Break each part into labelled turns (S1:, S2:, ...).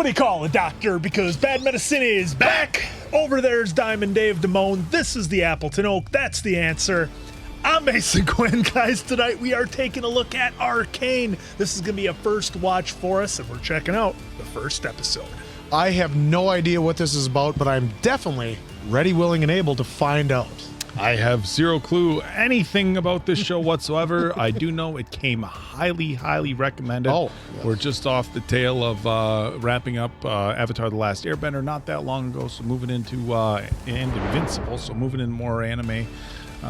S1: Somebody call a doctor because bad medicine is back. Over there's Diamond Dave Damone. This is the Appleton Oak. That's the answer. I'm Mason Quinn, guys. Tonight we are taking a look at Arcane. This is going to be a first watch for us, and we're checking out the first episode.
S2: I have no idea what this is about, but I'm definitely ready, willing, and able to find out.
S3: I have zero clue anything about this show whatsoever. I do know it came highly, highly recommended.
S2: Oh, yes.
S3: We're just off the tail of wrapping up Avatar: The Last Airbender not that long ago, so moving into and Invincible, so moving in more anime.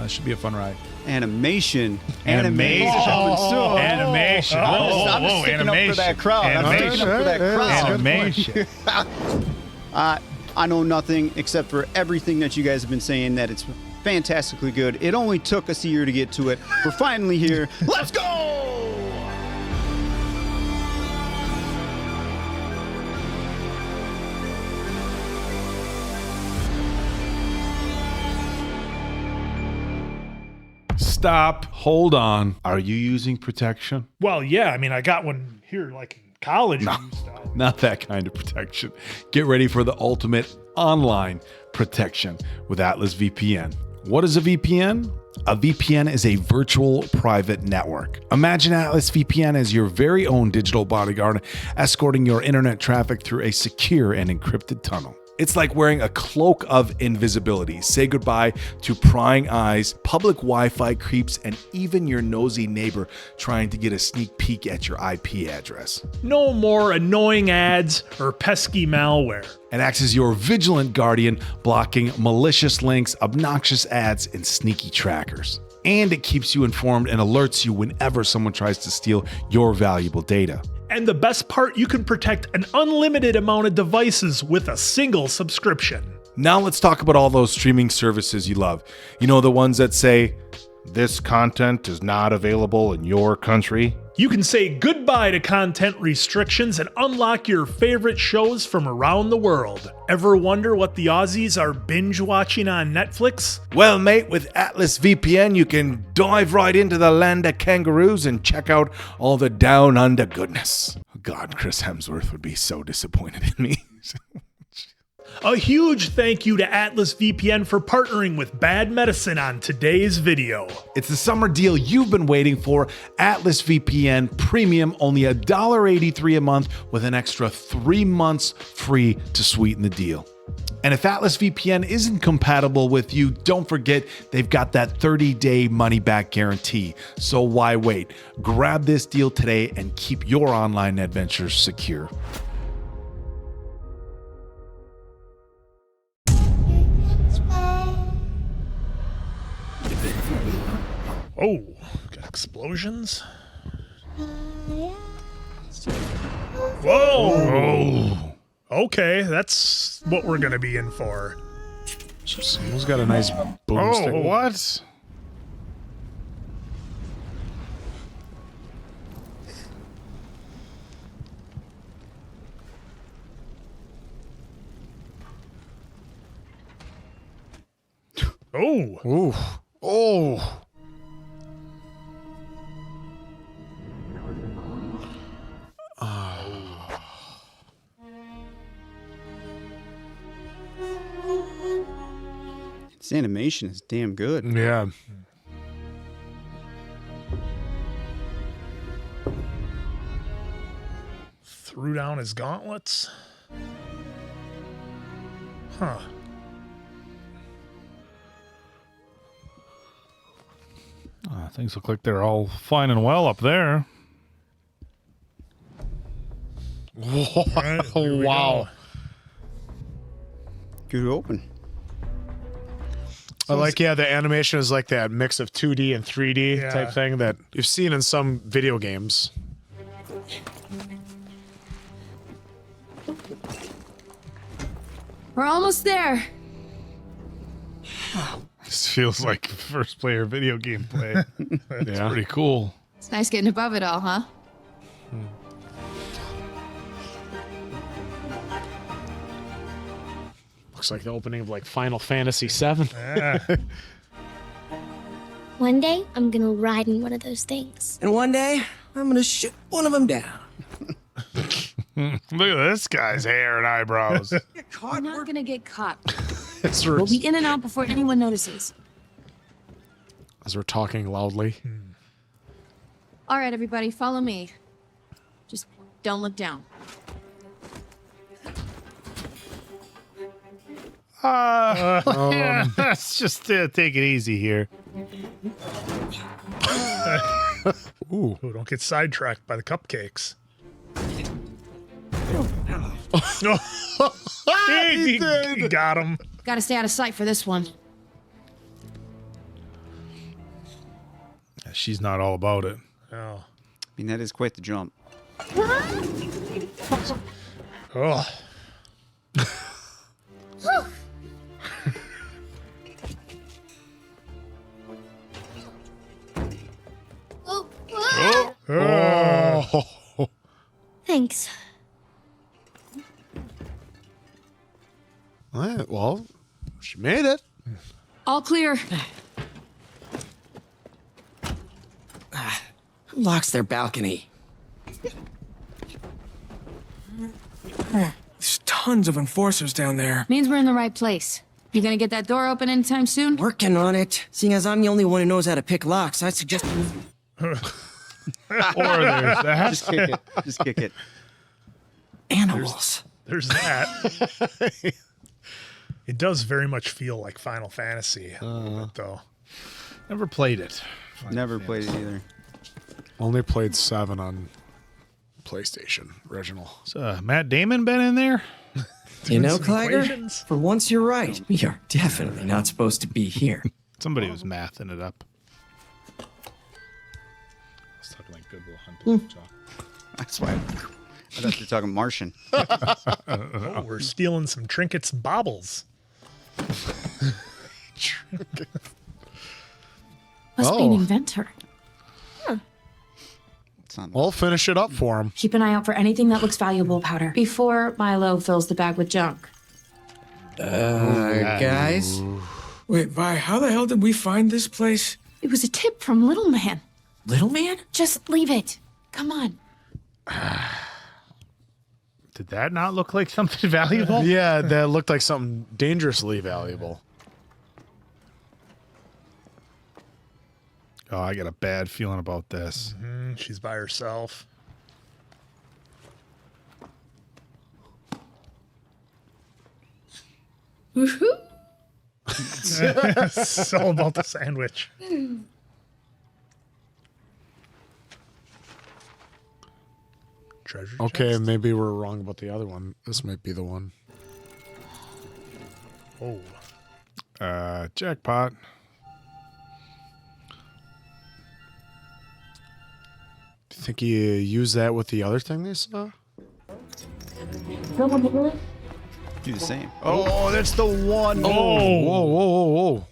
S3: Should be a fun ride.
S4: Animation.
S3: Animation. Animation.
S4: I'm sticking up for that crowd.
S3: Animation.
S4: I know nothing except for everything that you guys have been saying, that it's fantastically good. It only took us a year to get to it. We're finally here. Let's go!
S3: Stop. Hold on. Are you using protection?
S1: Well, yeah, I mean, I got one here like in college.
S3: Not that kind of protection. Get ready for the ultimate online protection with Atlas VPN. What is a VPN? A VPN is a virtual private network. Imagine Atlas VPN as your very own digital bodyguard, escorting your internet traffic through a secure and encrypted tunnel. It's like wearing a cloak of invisibility. Say goodbye to prying eyes, public Wi-Fi creeps, and even your nosy neighbor trying to get a sneak peek at your IP address.
S1: No more annoying ads or pesky malware.
S3: It acts as your vigilant guardian, blocking malicious links, obnoxious ads, and sneaky trackers. And it keeps you informed and alerts you whenever someone tries to steal your valuable data.
S1: And the best part, you can protect an unlimited amount of devices with a single subscription.
S3: Now let's talk about all those streaming services you love. You know, the ones that say, this content is not available in your country.
S1: You can say goodbye to content restrictions and unlock your favorite shows from around the world. Ever wonder what the Aussies are binge watching on Netflix?
S3: Well, mate, with Atlas VPN, you can dive right into the land of kangaroos and check out all the down under goodness. God, Chris Hemsworth would be so disappointed in me.
S1: A huge thank you to Atlas VPN for partnering with Bad Medicine on today's video.
S3: It's the summer deal you've been waiting for. Atlas VPN Premium, only $1.83 a month with an extra 3 months free to sweeten the deal. And if Atlas VPN isn't compatible with you, don't forget they've got that 30-day money-back guarantee. So why wait? Grab this deal today and keep your online adventures secure.
S1: Oh, got explosions? Whoa! Okay, that's what we're gonna be in for.
S2: Someone's got a nice boomstick.
S3: Oh, what?
S1: Oh!
S2: Ooh. Oh.
S4: This animation is damn good.
S2: Yeah.
S1: Threw down his gauntlets? Huh.
S3: Things look like they're all fine and well up there.
S1: Right, here we
S2: Wow.
S4: Good open.
S2: I like, yeah, the animation is like that mix of 2D and 3D type thing that you've seen in some video games.
S5: We're almost there.
S3: This feels like first player video game play. That's pretty cool.
S5: It's nice getting above it all, huh?
S2: Looks like the opening of like Final Fantasy VII.
S1: Yeah.
S6: One day, I'm gonna ride in one of those things.
S7: And one day, I'm gonna shoot one of them down.
S2: Look at this guy's hair and eyebrows.
S5: We're not gonna get caught.
S2: As
S5: We'll be in and out before anyone notices.
S2: we're talking loudly.
S5: All right, everybody, follow me. Just don't look down.
S2: Let's just take it easy here.
S1: Ooh, don't get sidetracked by the cupcakes. He got him.
S5: Gotta stay out of sight for this one.
S2: She's not all about it.
S1: Oh.
S4: I mean, that is quite the jump.
S1: Oh.
S2: Oh.
S5: Thanks.
S2: All right, well, she made it.
S5: All clear.
S6: Who locks their balcony?
S7: There's tons of enforcers down there.
S5: Means we're in the right place. You gonna get that door open anytime soon?
S6: Working on it. Seeing as I'm the only one who knows how to pick locks, I suggest...
S2: Or there's that.
S4: Just kick it. Just kick it.
S6: Animals.
S1: There's that. It does very much feel like Final Fantasy, though.
S2: Never played it.
S4: Never played it either.
S2: Only played 7 on PlayStation original.
S3: So, Matt Damon been in there?
S6: You know,
S1: some
S6: Claggor?
S1: equations?
S6: For once you're right. We are definitely not supposed to be here.
S3: Somebody was mathing it up. I was talking like Good Will Hunting.
S4: That's why I thought you were talking Martian.
S1: Oh, we're stealing some trinkets and baubles.
S5: Must be an inventor.
S4: It's not
S2: We'll finish it up for him.
S8: Keep an eye out for anything that looks valuable, Powder, before Mylo fills the bag with junk.
S6: Guys?
S7: Wait, Vi, how the hell did we find this place?
S8: It was a tip from Little Man.
S6: Little man?
S8: Just leave it. Come on.
S3: Did that not look like something valuable?
S2: Yeah, that looked like something dangerously valuable.
S3: Oh, I got a bad feeling about this.
S1: She's by herself.
S8: Woohoo!
S1: It's all about the sandwich. Treasure
S2: Okay,
S1: chest?
S2: maybe we're wrong about the other one. This might be the one.
S1: Oh.
S3: Jackpot.
S2: Do you think you use that with the other thing they saw?
S4: do the same. Oh, that's the one.
S2: Whoa, whoa, whoa, whoa.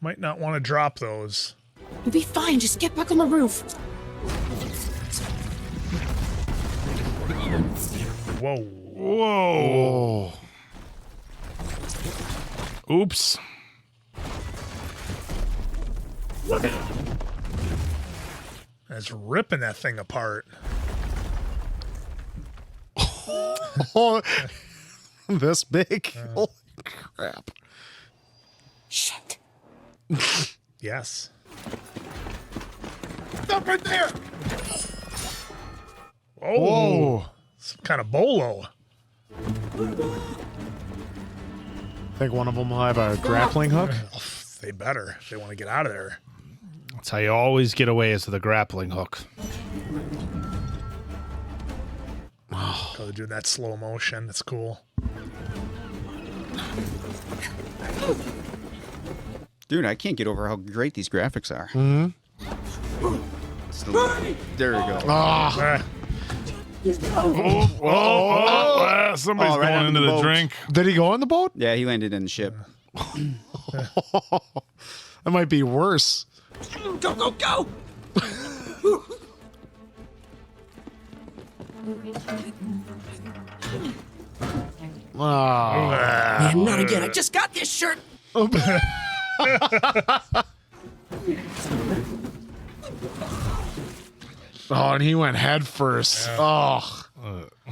S1: Might not want to drop those.
S8: You'll be fine. Just get back on the roof.
S1: Whoa.
S3: Whoa. Oops.
S1: That's ripping that thing apart.
S2: Oh, this big? Holy crap.
S8: Shit.
S1: Yes.
S2: Stop right there!
S1: Oh,
S2: Whoa.
S1: some kind of bolo.
S2: Think one of them will have a grappling hook?
S1: They better if they want to get out of there.
S3: That's how you always get away, is with a grappling hook.
S1: Oh, they're doing that slow motion. That's cool.
S4: Dude, I can't get over how great these graphics are.
S2: Mm-hmm.
S4: There we go.
S1: Ah,
S3: Somebody's
S4: right
S3: going
S4: on
S3: into
S4: the
S3: the
S4: boat.
S3: drink.
S2: Did he go on the boat?
S4: Yeah, he landed in the ship.
S2: That might be worse.
S6: Go, go, go!
S2: Ah.
S6: Man, not again. I just got this shirt.
S2: Oh, and he went head first. Oh.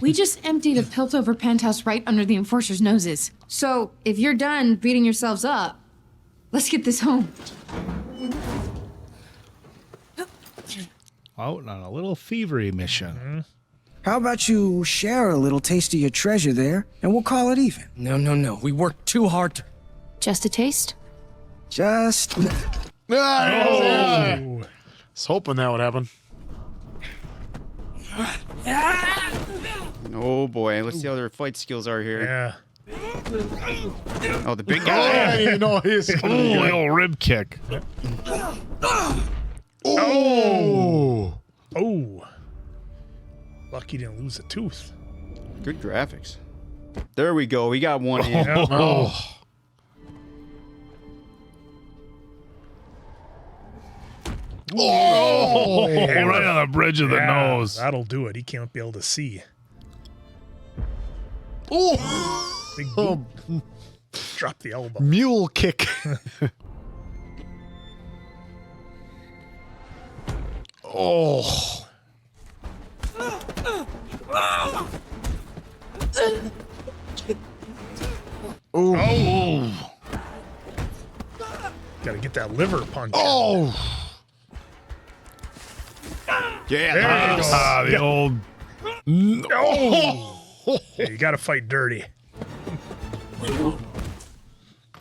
S8: We just emptied a Piltover penthouse right under the Enforcer's noses. So, if you're done beating yourselves up, let's get this home.
S1: Out on a little thievery mission.
S6: How about you share a little taste of your treasure there, and we'll call it even?
S7: No. We worked too hard to...
S8: Just a taste?
S6: Just...
S2: Oh. I was hoping that would happen.
S4: Oh boy, let's see how their fight skills are here.
S1: Yeah.
S4: Oh, the big
S2: Oh,
S4: guy.
S2: you know he's gonna be good.
S3: Little rib kick.
S2: Oh.
S1: Oh. Lucky didn't lose a tooth.
S4: Good graphics. There we go. We got one in.
S2: Oh.
S3: Oh, right on the bridge of the nose.
S1: That'll do it. He can't be able to see.
S2: Oh.
S1: Big boot. Drop the elbow.
S2: Mule kick. Oh.
S1: Oh. Gotta get that liver punch.
S2: Oh.
S4: Yeah.
S1: There you go.
S3: The old.
S1: Oh. Yeah, you gotta fight dirty.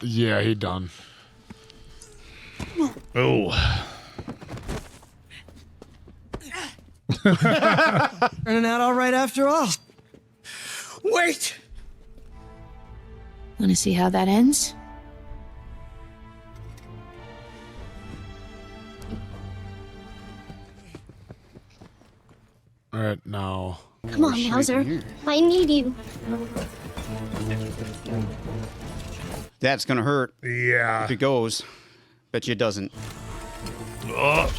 S2: Yeah, he done.
S3: Oh.
S6: Turning out all right after all. Wait!
S8: Want to see how that ends?
S2: All right, now.
S9: Come on, Mauser. I need you.
S4: That's gonna hurt
S1: Yeah.
S4: if it goes. Bet you it doesn't. Oh,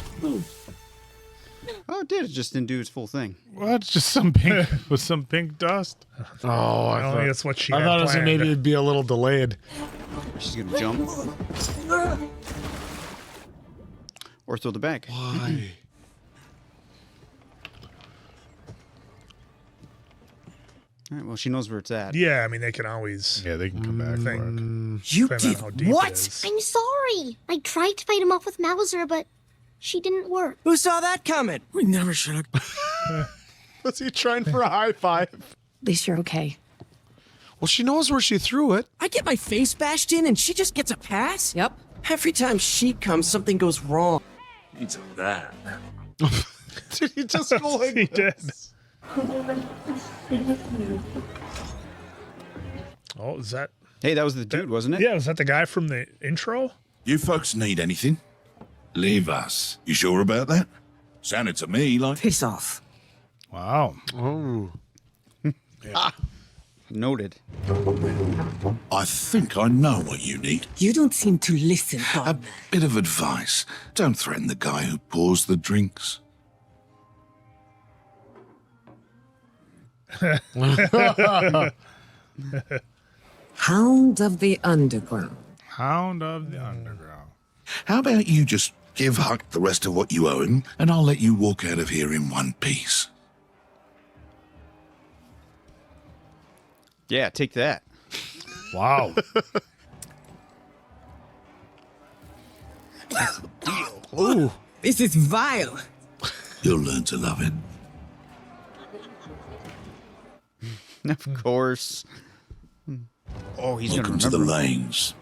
S4: it did. It just didn't do its full thing.
S3: What? Just some pink with some pink dust?
S2: Oh, I
S1: I think
S2: thought,
S1: that's what she
S2: I
S1: had
S2: thought it was
S1: planned.
S2: maybe it'd be a little delayed.
S4: She's gonna jump. Or throw the bag.
S2: Why?
S4: All right, well, she knows where it's at.
S1: Yeah, I mean, they can always
S3: Yeah, they can come back.
S1: think.
S6: You
S1: Depending
S6: did
S1: on how deep it
S6: what?
S1: is.
S9: I'm sorry. I tried to fight him off with Mauser, but she didn't work.
S6: Who saw that coming?
S7: We never should have...
S2: Was he trying for a high five?
S8: At least you're okay.
S2: Well, she knows where she threw it.
S6: I get my face bashed in and she just gets a pass?
S8: Yep.
S6: Every time she comes, something goes wrong.
S7: It's that.
S2: Did he just go like
S1: He did. Oh, is that?
S4: Hey, that was the dude, wasn't it?
S1: Yeah, was that the guy from the intro?
S10: You folks need anything? Leave us. You sure about that? Sounded to me like...
S6: Piss off.
S3: Wow.
S2: Oh.
S4: Noted.
S10: I think I know what you need.
S6: You don't seem to listen,
S10: A
S6: Bob.
S10: bit of advice. Don't threaten the guy who pours the drinks.
S6: Hound of the Underground.
S3: Hound of the Underground.
S10: How about you just give Huck the rest of what you owe him, and I'll let you walk out of here in one piece.
S4: Yeah, take that.
S3: Wow.
S6: Ooh, this is vile.
S10: You'll learn to love it.
S4: Of course. Oh, he's
S10: Welcome
S4: gonna
S10: to the
S4: remember.
S10: lanes.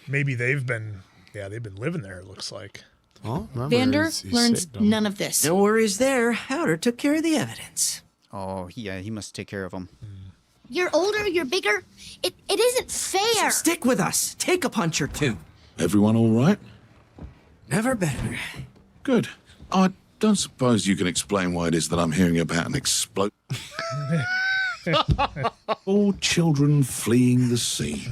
S1: Maybe they've been living there, it looks like.
S2: Oh, remember,
S8: Vander
S2: he's
S8: learns
S2: sick, don't he?
S8: none of this.
S6: No worries there. Howder took care of the evidence.
S4: Oh, he must take care of him.
S9: You're older, you're bigger. It isn't fair.
S6: Stick with us. Take a punch or two.
S10: Everyone all right?
S6: Never better.
S10: Good. I don't suppose you can explain why it is that I'm hearing about an explode. All children fleeing the sea.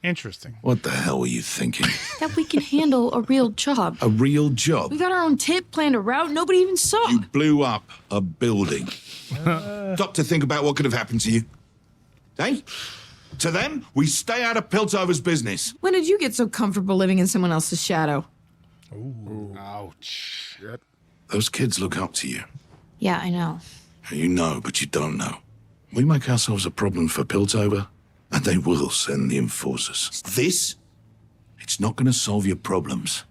S3: Interesting.
S10: What the hell were you thinking?
S8: That we can handle a real job.
S10: A real job?
S8: We got our own tip, planned a route, nobody even saw.
S10: You blew up a building. Stop to think about what could have happened to you. Hey? To them, we stay out of Piltover's business.
S8: When did you get so comfortable living in someone else's shadow?
S3: Ouch.
S10: Those kids look up to you.
S8: Yeah, I know.
S10: You know, but you don't know. We make ourselves a problem for Piltover, and they will send the enforcers. This, it's not going to solve your problems.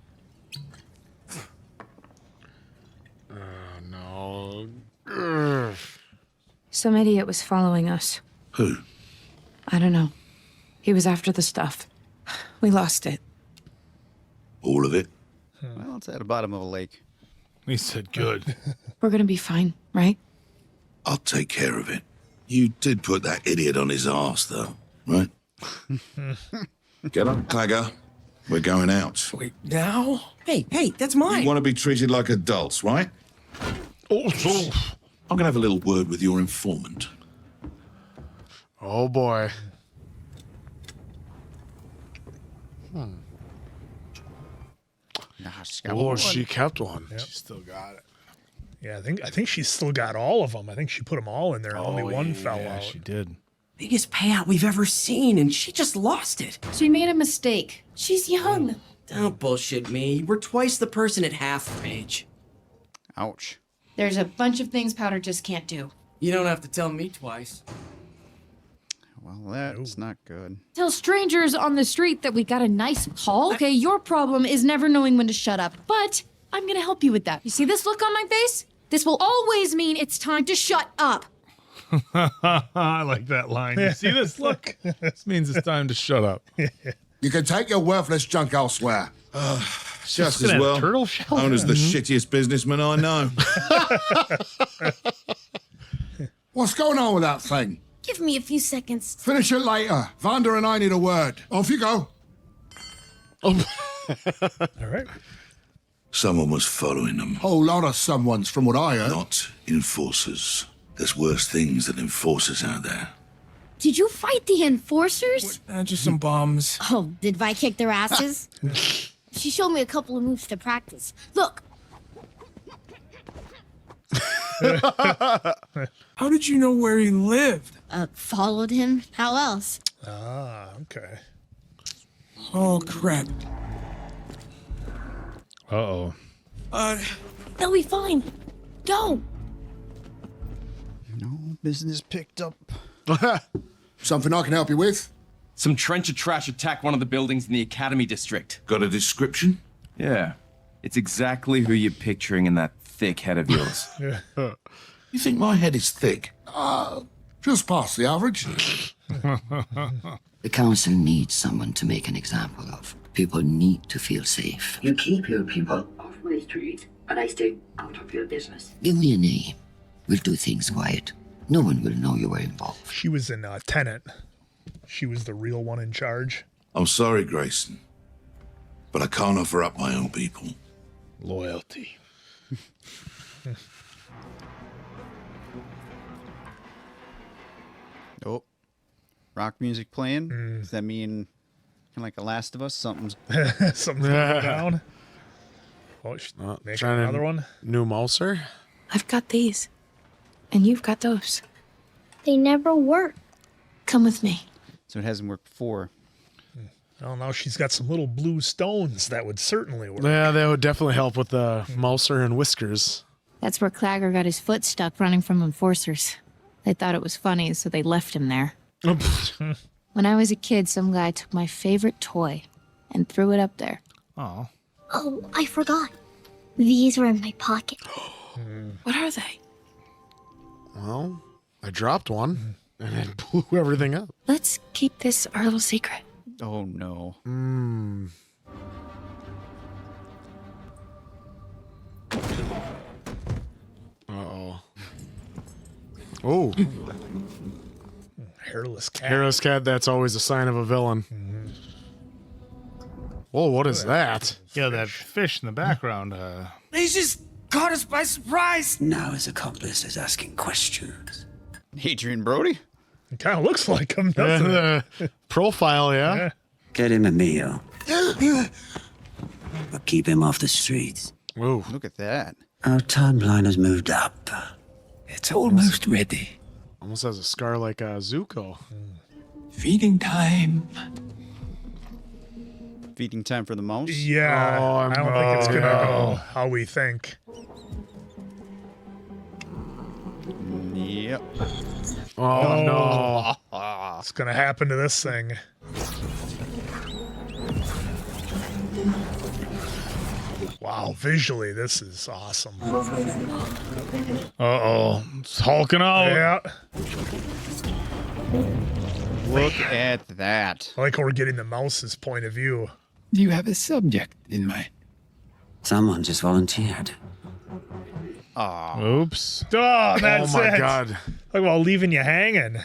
S2: No.
S8: Some idiot was following us.
S10: Who?
S8: I don't know. He was after the stuff. We lost it.
S10: All of it?
S4: Well, it's at the bottom of a lake.
S1: He said good.
S8: We're gonna be fine, right?
S10: I'll take care of it. You did put that idiot on his arse, though, right? Get up, Claggor. We're going out.
S7: Wait, now? Hey, that's mine.
S10: You want to be treated like adults, right? I'm going to have a little word with your informant.
S2: Oh boy.
S4: Nah, she's got
S2: Oh,
S4: one.
S2: she kept one.
S1: Yep.
S2: She still got it.
S1: Yeah, I think she's still got all of them. I think she put them all in there. And only one fell out.
S3: She did.
S7: Biggest payout we've ever seen, and she just lost it.
S8: She made a mistake. She's young.
S7: Don't bullshit me. We're twice the person at half her age.
S4: Ouch.
S8: There's a bunch of things Powder just can't do.
S7: You don't have to tell me twice.
S4: Well, that's not good.
S8: Tell strangers on the street that we got a nice haul. Okay, your problem is never knowing when to shut up, but I'm gonna help you with that. You see this look on my face? This will always mean it's time to shut up.
S3: I like that line. You see this? Look. This means it's time to shut up.
S11: You can take your worthless junk elsewhere.
S10: Just as well.
S3: Turtle shell.
S10: Owner's the shittiest businessman I know.
S11: What's going on with that thing?
S9: Give me a few seconds.
S11: Finish it later. Vander and I need a word. Off you go.
S1: All right.
S10: Someone was following them.
S11: Whole lot of someones from what I heard.
S10: Not enforcers. There's worse things than enforcers out there.
S9: Did you fight the enforcers?
S7: Just some bums.
S9: Oh, did Vi kick their asses? She showed me a couple of moves to practice. Look.
S7: How did you know where he lived?
S9: Followed him. How else?
S1: Ah, okay.
S7: Oh, crap.
S3: Uh-oh.
S9: They'll be fine. Go.
S4: No business picked up.
S11: Something I can help you with?
S12: Some trencher trash attacked one of the buildings in the Academy District.
S10: Got a description?
S12: Yeah. It's exactly who you're picturing in that thick head of yours.
S10: You think my head is thick?
S11: Just past the average.
S13: The council needs someone to make an example of. People need to feel safe.
S14: You keep your people off my street, and I stay out of your business.
S13: Give me a name. We'll do things quiet. No one will know you were involved.
S1: She was in Tenet. She was the real one in charge.
S10: I'm sorry, Grayson, but I can't offer up my own people.
S3: Loyalty.
S4: Oh, rock music playing. Does that mean kind of like The Last of Us? Something's
S1: Something's going down. Oh, make another one.
S2: New Mouser?
S8: I've got these. And you've got those.
S9: They never work.
S8: Come with me.
S4: so it hasn't worked before.
S1: Well, now she's got some little blue stones that would certainly work.
S2: Yeah, that would definitely help with the Mouser and whiskers.
S8: That's where Claggor got his foot stuck running from enforcers. They thought it was funny, so they left him there. When I was a kid, some guy took my favorite toy and threw it up there.
S3: Oh.
S9: Oh, I forgot. These were in my pocket.
S8: What are they?
S2: Well, I dropped one and it blew everything up.
S8: Let's keep this our little secret.
S4: Oh, no.
S2: Uh-oh. Oh.
S1: Hairless cat.
S2: Hairless cat, that's always a sign of a villain. Whoa, what is that?
S3: Yeah, that fish in the background.
S7: They just caught us by surprise.
S13: Now his accomplice is asking questions.
S4: Adrian Brody?
S1: It kind of looks like him, doesn't it?
S2: Profile, yeah.
S13: Get him a meal. But keep him off the streets.
S2: Whoa.
S4: Look at that.
S13: Our timeline has moved up. It's almost ready.
S2: Almost has a scar like Zuko.
S7: Feeding time.
S4: Feeding time for the mouse?
S1: Yeah, I don't think it's going to go how we think.
S4: Yep.
S2: Oh, no.
S1: What's going to happen to this thing? Wow, visually, this is awesome.
S15: Uh-oh. It's hulking out.
S1: Yeah.
S4: Look at that.
S1: I like how we're getting the mouse's point of view.
S13: You have a subject in mind. Someone just volunteered.
S15: Oops.
S1: Oh, that's
S2: oh, my
S1: it.
S2: God.
S1: Like, well, leaving you hanging.
S4: I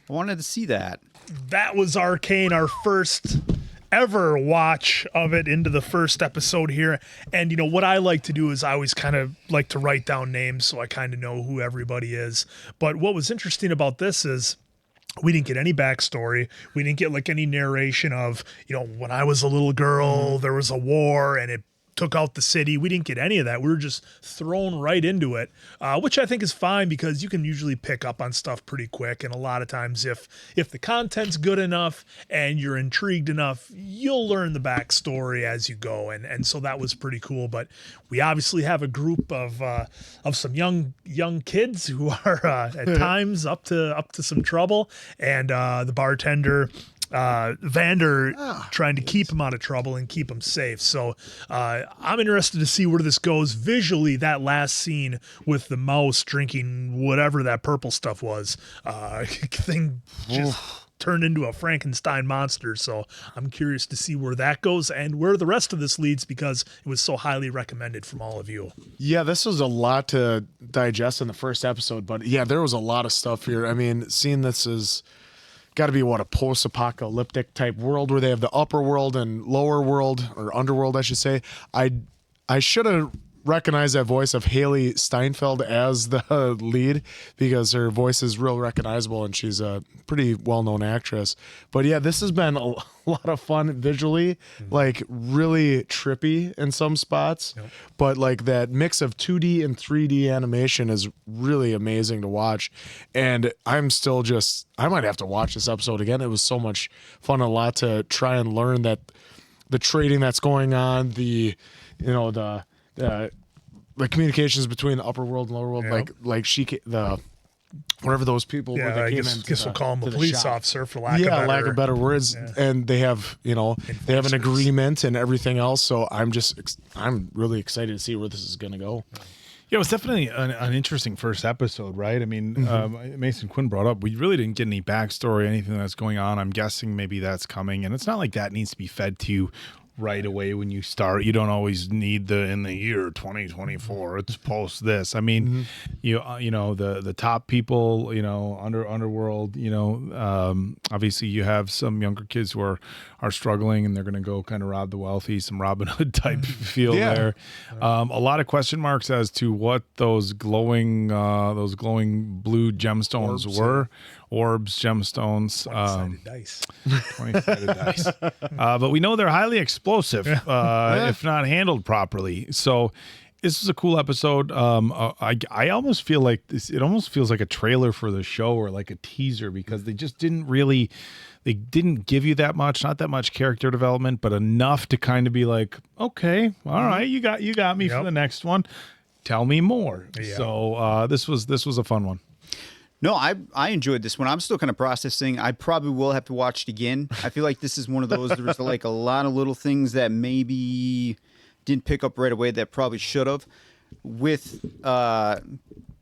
S4: wanted to see that.
S1: That was Arcane, our first ever watch of it into the first episode here. And, you know, what I like to do is I always kind of like to write down names so I kind of know who everybody is. But what was interesting about this is we didn't get any backstory. We didn't get like any narration of, you know, when I was a little girl, there was a war and it took out the city. We didn't get any of that. We were just thrown right into it, which I think is fine because you can usually pick up on stuff pretty quick. And a lot of times if the content's good enough and you're intrigued enough, you'll learn the backstory as you go. And so that was pretty cool. But we obviously have a group of some young kids who are at times up to some trouble. And the bartender, Vander, trying to keep him out of trouble and keep him safe. So I'm interested to see where this goes visually. That last scene with the mouse drinking whatever that purple stuff was, thing just turned into a Frankenstein monster. So I'm curious to see where that goes and where the rest of this leads because it was so highly recommended from all of you.
S2: Yeah, this was a lot to digest in the first episode, but yeah, there was a lot of stuff here. I mean, seeing this is got to be a post-apocalyptic type world where they have the upper world and lower world, or underworld, I should say. I should have recognized that voice of Haley Steinfeld as the lead because her voice is real recognizable and she's a pretty well-known actress. But yeah, this has been a lot of fun visually, like really trippy in some spots, but like that mix of 2D and 3D animation is really amazing to watch. And I'm still I might have to watch this episode again. It was so much fun, a lot to try and learn that the trading that's going on, the communications between the upper world and lower world, whatever those people were that
S1: I
S2: came
S1: guess we'll call him a police officer for lack of
S2: better words. Yeah. And they have, they have an agreement and everything else. So I'm really excited to see where this is going to go.
S15: Yeah, it was definitely an interesting first episode, right? I mean, Mason Quinn brought up, we really didn't get any backstory, anything that's going on. I'm guessing maybe that's coming. And it's not like that needs to be fed to you right away when you start. You don't always need in the year 2024 it's post this. I mean, you know the top people, underworld, obviously you have some younger kids who are struggling and they're going to go kind of rob the wealthy, some Robin Hood type feel there. A lot of question marks as to what those glowing blue gemstones were. Orbs, gemstones,
S1: 20-sided dice.
S15: 20-sided dice. But we know they're highly explosive if not handled properly. So this is a cool episode. I almost feel like it almost feels like a trailer for the show or like a teaser because they just didn't give you that much, not that much character development, but enough to kind of be like, okay, all right, you got me for the next one. Tell me more. Yeah. So this was a fun one.
S4: No, I enjoyed this one. I'm still kind of processing. I probably will have to watch it again. I feel like this is one of those, there was like a lot of little things that maybe didn't pick up right away that probably should have. With the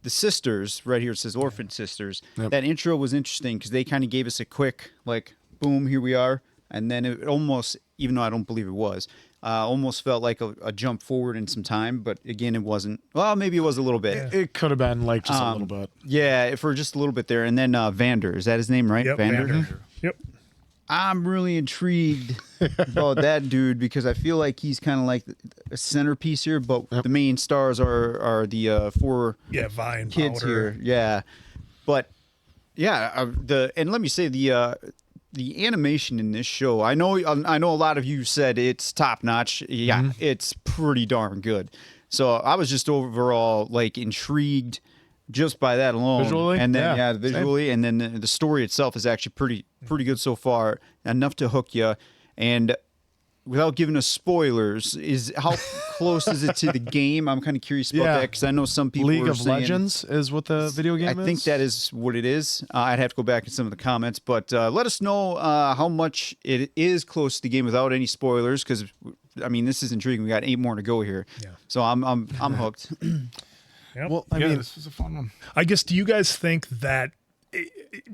S4: sisters, right here it says Orphan Sisters. Yep. That intro was interesting because they kind of gave us a quick, like, boom, here we are. And then it almost, even though I don't believe it was, almost felt like a jump forward in some time, but again, it wasn't. Well, maybe it was a little bit.
S2: It could have been like just a little bit.
S4: Yeah, for just a little bit there. And then Vander, is that his name, right?
S1: Yep, Vander. Yep.
S4: I'm really intrigued about that dude because I feel like he's kind of like a centerpiece here, but the main stars are the four
S1: Vine
S4: kids
S1: powder.
S4: here. Yeah, but yeah, and let me say the animation in this show, I know a lot of you said it's top notch. Yeah, it's pretty darn good. So I was just overall like intrigued just by that alone.
S2: Visually?
S4: And then visually, and then the story itself is actually pretty good so far, enough to hook you. And without giving us spoilers, is how close is it to the game? I'm kind of curious about that because I know some people
S2: League
S4: were
S2: of
S4: saying,
S2: Legends is what the video game is?
S4: I think that is what it is. I'd have to go back in some of the comments, but let us know how much it is close to the game without any spoilers, because I mean, this is intriguing. We got 8 more to go here, so I'm hooked.
S1: Yep.
S15: Well, I mean, this was a fun one.
S1: I guess, do you guys think that,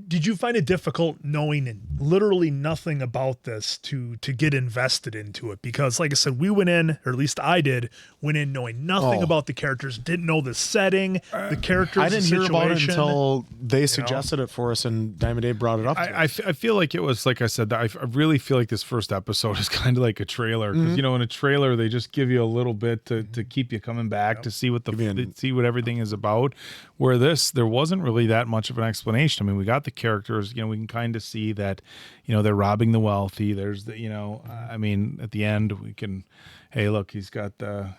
S1: did you find it difficult knowing literally nothing about this to get invested into it? Because like I said, we went in, or at least I did, went in knowing nothing about the characters, didn't know the setting, the characters,
S2: I didn't hear about it until they suggested
S1: know?
S2: it for us and Diamond Dave brought it up.
S15: I feel like it was, like I said, I really feel like this first episode is kind of like a trailer. Because, you know, in a trailer, they just give you a little bit to keep you coming back to see what see what everything is about. Where there wasn't really that much of an explanation. I mean, we got the characters, you know, we can kind of see that, you know, they're robbing the wealthy. There's the, you know, I mean, at the end we can, hey, look, he's got the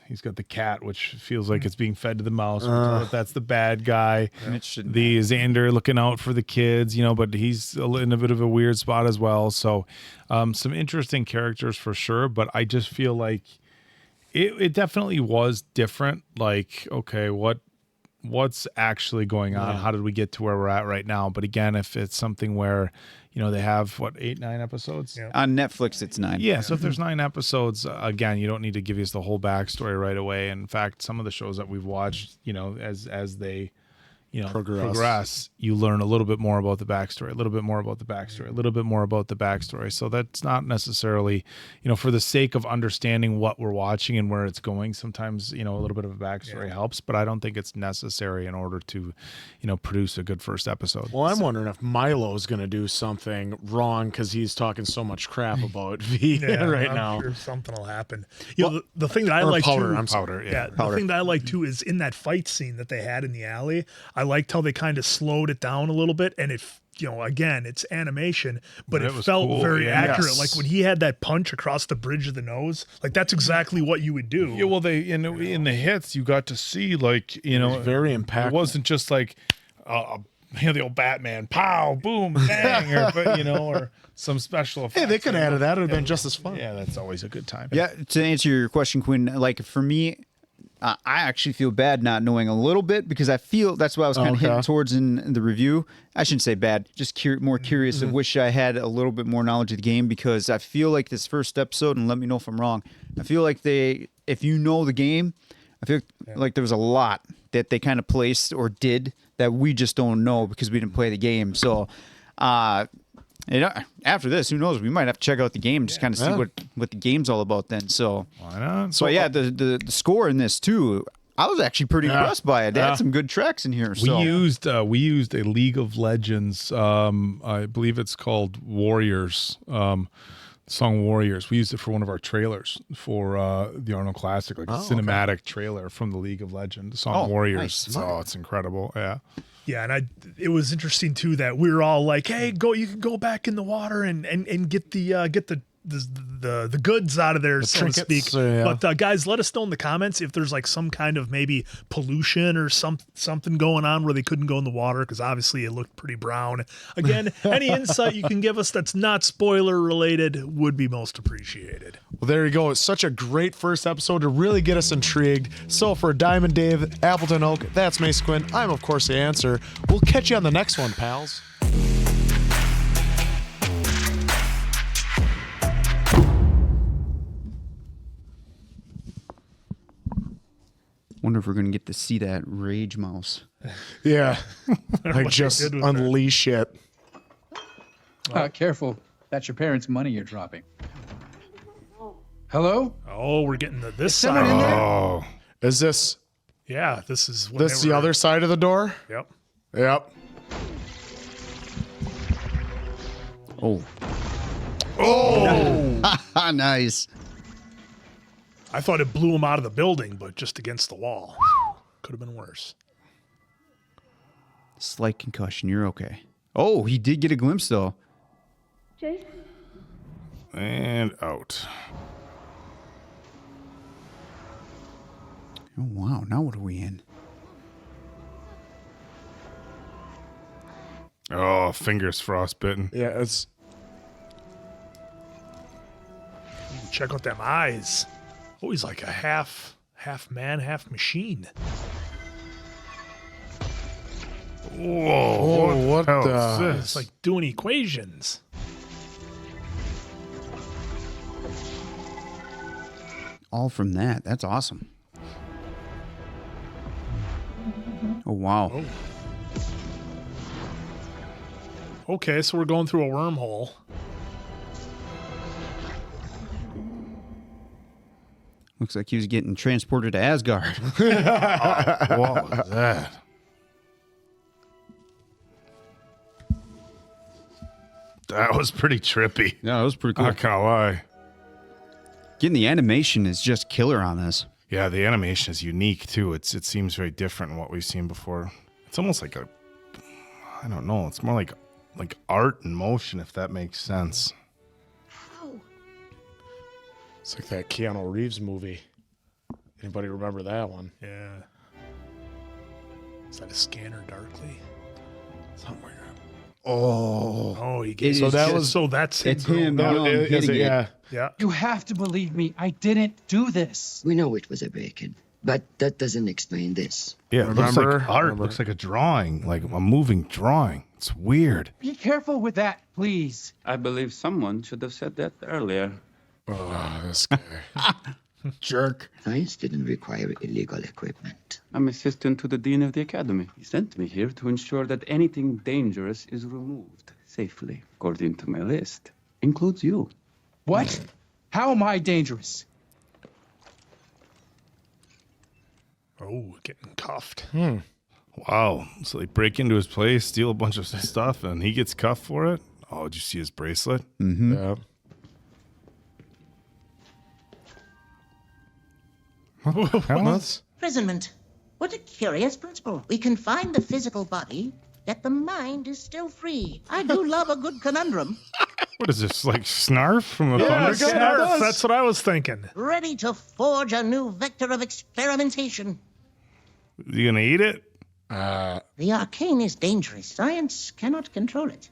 S15: cat, which feels like it's being fed to the mouse. We know that that's the bad guy. The Xander looking out for the kids, you know, but he's in a bit of a weird spot as well. So some interesting characters for sure, but I just feel like it definitely was different. Like, okay, what's actually going on? How did we get to where we're at right now? But again, if it's something where, you know, they have 8, 9 episodes
S4: on Netflix, it's 9.
S15: Yeah. So if there's 9 episodes, again, you don't need to give us the whole backstory right away. In fact, some of the shows that we've watched, you know, as they, you know, progress, you learn a little bit more about the backstory, a little bit more about the backstory, a little bit more about the backstory. So that's not necessarily, you know, for the sake of understanding what we're watching and where it's going. Sometimes, you know, a little bit of a backstory helps, but I don't think it's necessary in order to, you know, produce a good first episode.
S2: Well, I'm wondering if Mylo's going to do something wrong because he's talking so much crap about V right
S1: I'm
S2: now.
S1: sure something will happen. You know, the thing that I like
S2: Powder,
S1: too,
S2: I'm sorry.
S1: the thing that I like too is in that fight scene that they had in the alley. I liked how they kind of slowed it down a little bit, and it, you know, again, it's animation, but it felt
S15: cool.
S1: very accurate.
S2: Yes.
S1: Like when he had that punch across the bridge of the nose, like that's exactly what you would do.
S15: Yeah, well, they in the hits, you got to see, like, you know,
S2: very impactful.
S15: It wasn't just like, you know, the old Batman, pow, boom, bang, or, you know, or some special effects.
S2: Hey, they could have added that. It would have been just as fun.
S15: Yeah, that's always a good time.
S4: Yeah, to answer your question, Quinn, like for me, I actually feel bad not knowing a little bit, because I feel that's what I was kind of hitting towards in the review. I shouldn't say bad, just more curious. I wish I had a little bit more knowledge of the game, because I feel like this first episode, and let me know if I'm wrong, I feel like if you know the game, I feel like there was a lot that they kind of placed or did that we just don't know because we didn't play the game. So, you know, after this, who knows? We might have to check out the game, just kind of see what the game's all about then. So
S15: why not?
S4: So yeah, the score in this too, I was actually pretty impressed by it. They had some good tracks in here.
S15: We used a League of Legends. I believe it's called Warriors. Song Warriors. We used it for one of our trailers for the Arnold Classic, like a cinematic trailer from the League of Legends. Song Warriors.
S4: Nice.
S15: Oh, it's incredible. Yeah.
S1: Yeah, and it was interesting too that we were all like, "Hey, you can go back in the water and get the goods out of there, so to speak." But guys, let us know in the comments if there's like some kind of maybe pollution or something going on where they couldn't go in the water, because obviously it looked pretty brown. Again, any insight you can give us that's not spoiler related would be most appreciated.
S2: Well, there you go. It's such a great first episode to really get us intrigued. So for Diamond Dave, Appleton Oak, that's Mace Quinn. I'm, of course, the answer. We'll catch you on the next one, pals.
S4: Wonder if we're gonna get to see that rage mouse.
S2: Yeah, I just unleash it.
S16: Careful, that's your parents' money you're dropping. Hello?
S1: Oh, we're getting to this
S16: someone
S1: side.
S16: in there?
S2: Oh, is this?
S1: Yeah, this is when
S2: This
S1: they
S2: the
S1: were-
S2: other side of the door?
S1: Yep.
S2: Yep.
S4: Oh.
S2: Oh!
S4: Nice.
S1: I thought it blew him out of the building, but just against the wall. Could have been worse.
S4: Slight concussion. You're okay. Oh, he did get a glimpse though.
S14: Jayce?
S15: And out.
S4: Oh wow! Now what are we in?
S15: Oh, fingers frostbitten.
S2: Yeah, it's.
S1: check out them eyes. Oh, he's like a half man, half machine.
S2: Whoa, what the?
S1: This? It's like doing equations.
S4: All from that. That's awesome. Oh, wow.
S1: Oh. Okay, so we're going through a wormhole.
S4: Looks like he was getting transported to Asgard.
S15: What was that? That was pretty trippy.
S4: Yeah, that was pretty cool.
S15: Not gonna lie.
S4: Getting the animation is just killer on this.
S15: Yeah, the animation is unique too. It seems very different than what we've seen before. It's almost like I don't know. It's more like art in motion, if that makes sense.
S2: It's like that Keanu Reeves movie. Anybody remember that one?
S1: Yeah. Is that a scanner darkly? Somewhere.
S2: Oh,
S1: he gets
S2: so that was
S1: that's
S4: it's him.
S2: Yeah.
S1: Yeah.
S16: You have to believe me. I didn't do this.
S13: We know it was a break-in, but that doesn't explain this.
S15: Yeah, it looks
S2: Remember?
S15: like art.
S2: Remember.
S15: Looks like a drawing, like a moving drawing. It's weird.
S16: Be careful with that, please.
S17: I believe someone should have said that earlier.
S2: Oh, this guy. Jerk.
S13: Science didn't require illegal equipment.
S17: I'm assistant to the dean of the academy. He sent me here to ensure that anything dangerous is removed safely, according to my list. Includes you.
S16: What? How am I dangerous?
S1: Oh, getting cuffed.
S15: Wow. So they break into his place, steal a bunch of stuff, and he gets cuffed for it? Oh, did you see his bracelet?
S4: Mm-hmm.
S2: Yeah.
S15: What?
S18: Imprisonment. What a curious principle. We confine the physical body, yet the mind is still free. I do love a good conundrum.
S15: What is this, like Snarf from the
S1: Yeah,
S15: Thunder
S1: Snarf, that's what I was thinking.
S18: Ready to forge a new vector of experimentation.
S15: You gonna eat it?
S18: The arcane is dangerous. Science cannot control it.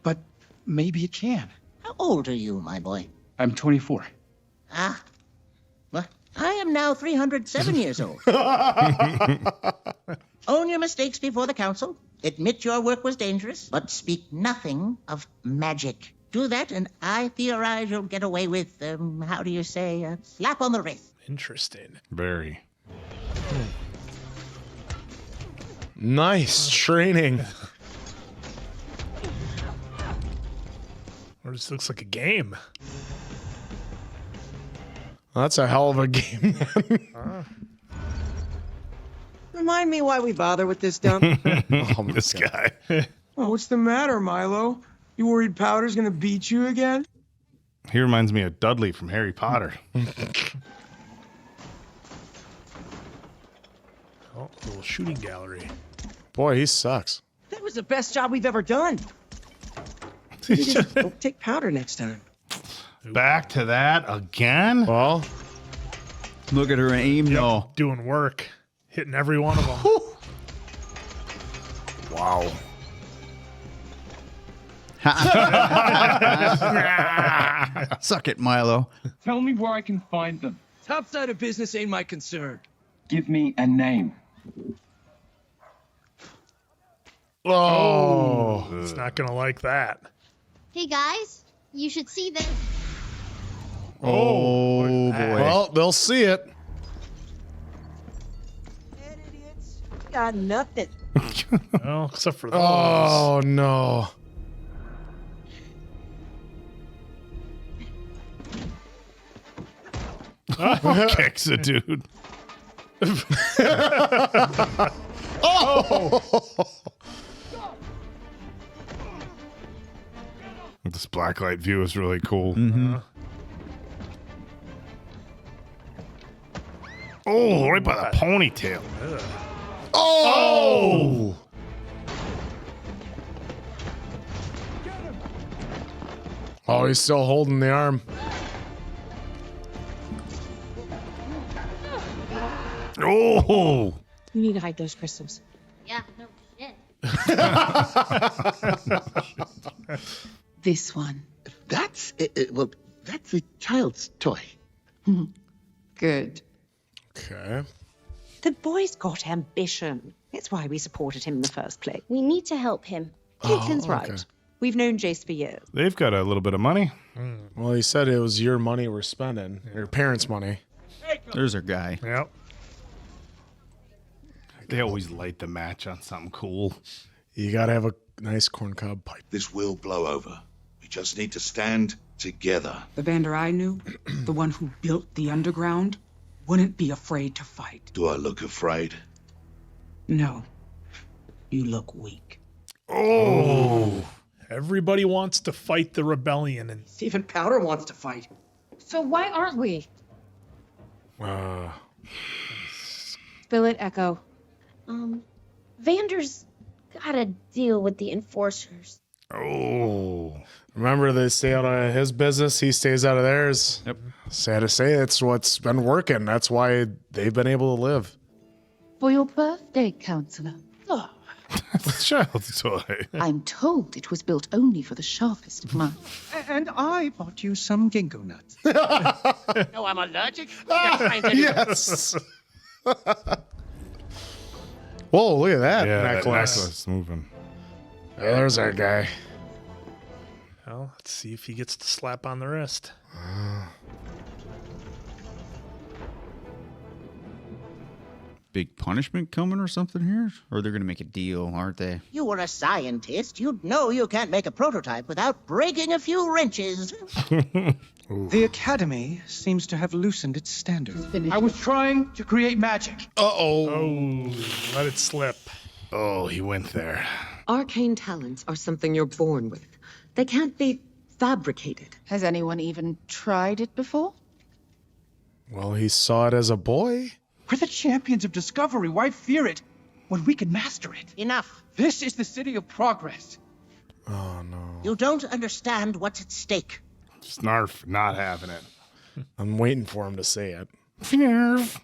S16: But maybe it can.
S18: How old are you, my boy?
S16: I'm 24.
S18: Ah. Well, I am now 307 years old. Own your mistakes before the council. Admit your work was dangerous, but speak nothing of magic. Do that, and I theorize you'll get away with, how do you say, a slap on the wrist.
S1: Interesting.
S15: Very.
S2: Nice training.
S1: Or this looks like a game.
S2: That's a hell of a game.
S19: Remind me why we bother with this dump.
S15: This guy.
S19: Oh, what's the matter, Mylo? You worried Powder's gonna beat you again?
S15: He reminds me of Dudley from Harry Potter.
S1: Oh, a little shooting gallery.
S2: Boy, he sucks.
S19: That was the best job we've ever done. Don't take Powder next time.
S15: Back to that again?
S2: Well,
S4: look at her aim. No,
S1: doing work, hitting every one of them.
S15: Wow.
S4: Suck it, Mylo.
S16: Tell me where I can find them.
S19: Top side of business ain't my concern.
S16: Give me a name.
S2: Oh,
S1: it's not gonna like that.
S9: Hey guys, you should see this.
S4: Oh, boy.
S2: Well, they'll see it.
S19: Got nothing.
S1: Well, except for those.
S2: Oh, no.
S15: Kicks a dude.
S2: Oh!
S15: This blacklight view is really cool.
S4: Mm-hmm.
S15: Oh, right by the ponytail.
S2: Oh! Oh, he's still holding the arm.
S15: Oh!
S19: You need to hide those crystals.
S9: Yeah, no shit.
S19: This one.
S20: That's
S11: It's a child's toy.
S20: Good.
S2: Okay.
S20: The boy's got ambition. It's why we supported him in the first place.
S9: We need to help him.
S20: Caitlin's
S2: okay.
S20: right. We've known Jayce for years.
S15: They've got a little bit of money.
S2: Well, he said it was your money we're spending, your parents' money.
S4: There's our guy.
S1: Yep.
S15: They always light the match on something cool.
S2: You gotta have a nice corncob pipe.
S10: This will blow over. We just need to stand together.
S20: The Vander I knew, the one who built the underground, wouldn't be afraid to fight.
S10: Do I look afraid?
S20: No. You look weak.
S1: Oh. Everybody wants to fight the rebellion. And
S7: Even Powder wants to fight.
S5: So why aren't we?
S8: Spill it, Echo.
S9: Vander's gotta deal with the enforcers.
S2: Oh. Remember, they stay out of his business, he stays out of theirs.
S4: Yep.
S2: Sad to say, it's what's been working. That's why they've been able to live.
S20: For your birthday, Counselor. Oh,
S15: Child's toy.
S20: I'm told it was built only for the sharpest of minds.
S16: And I bought you some ginkgo nuts.
S18: No, I'm allergic.
S2: Yes. Whoa, look at that
S15: Yeah,
S2: necklace.
S15: that necklace moving.
S2: There's our guy.
S1: well, let's see if he gets to slap on the wrist.
S4: Big punishment coming or something here? Or they're going to make a deal, aren't they?
S18: You were a scientist. You'd know you can't make a prototype without breaking a few wrenches.
S16: The Academy seems to have loosened its standards. I was trying to create magic.
S1: Oh, let it slip.
S15: Oh, he went there.
S20: Arcane talents are something you're born with. They can't be fabricated. Has anyone even tried it before?
S2: Well, he saw it as a boy.
S16: We're the champions of discovery. Why fear it when we can master it?
S18: Enough.
S16: This is the city of progress.
S2: Oh, no.
S18: You don't understand what's at stake.
S15: Snarf not having it.
S2: I'm waiting for him to say it.
S15: Snarf.